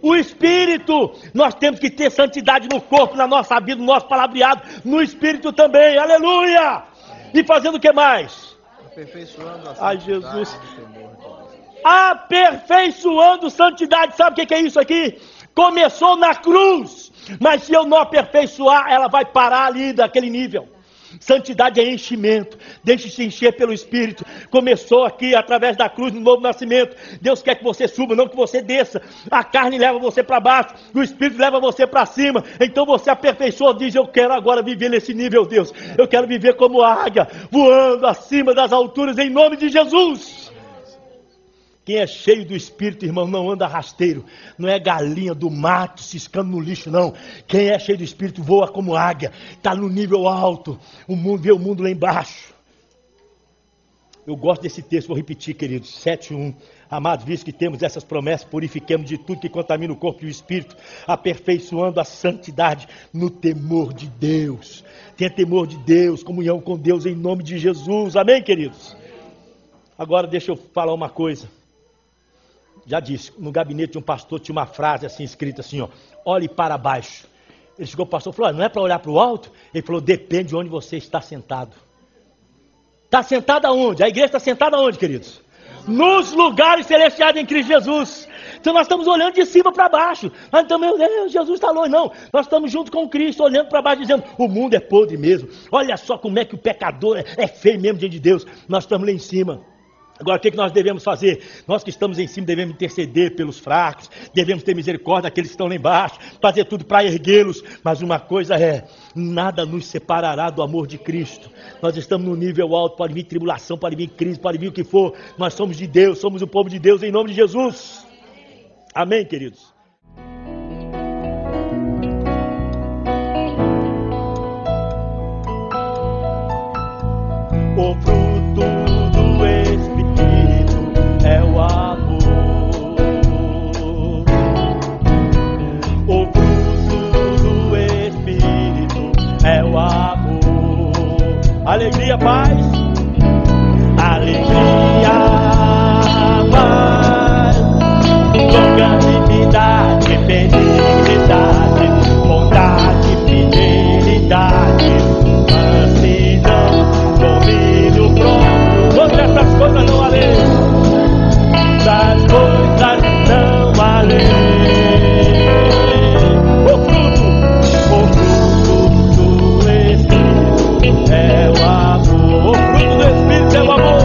Speaker 1: o espírito. Nós temos que ter santidade no corpo, na nossa vida, no nosso palavreado, no espírito também, aleluia! E fazendo o que mais?
Speaker 3: Aperfeiçoando a
Speaker 1: Ai,
Speaker 3: santidade
Speaker 1: Jesus.
Speaker 3: do temor de Deus.
Speaker 1: Aperfeiçoando santidade, sabe o que é isso aqui? Começou na cruz, mas se eu não aperfeiçoar, ela vai parar ali daquele nível. Santidade é enchimento, deixe-se encher pelo Espírito. Começou aqui através da cruz no novo nascimento. Deus quer que você suba, não que você desça. A carne leva você para baixo, o Espírito leva você para cima. Então você aperfeiçoa, diz: eu quero agora viver nesse nível, Deus. Eu quero viver como águia, voando acima das alturas, em nome de Jesus. Quem é cheio do Espírito, irmão, não anda rasteiro. Não é galinha do mato ciscando no lixo, não. Quem é cheio do Espírito voa como águia. Está no nível alto. O mundo vê o mundo lá embaixo. Eu gosto desse texto, vou repetir, queridos. 7:1. Amados, visto que temos essas promessas, purifiquemos de tudo que contamina o corpo e o Espírito, aperfeiçoando a santidade no temor de Deus. Tenha temor de Deus, comunhão com Deus, em nome de Jesus. Amém, queridos? Agora deixa eu falar uma coisa. Já disse, no gabinete de um pastor tinha uma frase assim escrita assim, ó: olhe para baixo. Ele chegou ao pastor e falou: não é para olhar para o alto? Ele falou: depende de onde você está sentado. Está sentado aonde? A igreja está sentada aonde, queridos? Nos lugares celestiais em Cristo Jesus. Então nós estamos olhando de cima para baixo. Nós estamos, meu Deus, Jesus está longe. Não, nós estamos junto com Cristo, olhando para baixo, dizendo: o mundo é podre mesmo. Olha só como é que o pecador é feio mesmo diante de Deus. Nós estamos lá em cima. Agora, o que nós devemos fazer? Nós que estamos em cima devemos interceder pelos fracos, devemos ter misericórdia daqueles que estão lá embaixo, fazer tudo para erguê-los. Mas uma coisa é: nada nos separará do amor de Cristo. Nós estamos no nível alto, pode vir tribulação, pode vir crise, pode vir o que for. Nós somos de Deus, somos o povo de Deus, em nome de Jesus. Amém, queridos? O fruto do Espírito é o amor. O fruto do Espírito é o amor. Alegria, paz. Alegria, paz. Longanimidade, benignidade, bondade, fidelidade, mansidão, domínio próprio. Todas essas coisas não há lei. Das coisas não há lei. O fruto do Espírito é o amor. O fruto do Espírito é o amor.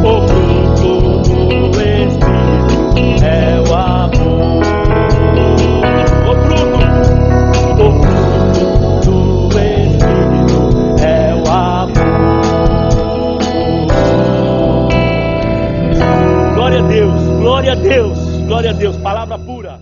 Speaker 1: O fruto do Espírito é o amor. O fruto do Espírito é o amor. Glória a Deus, glória a Deus, glória a Deus, palavra pura.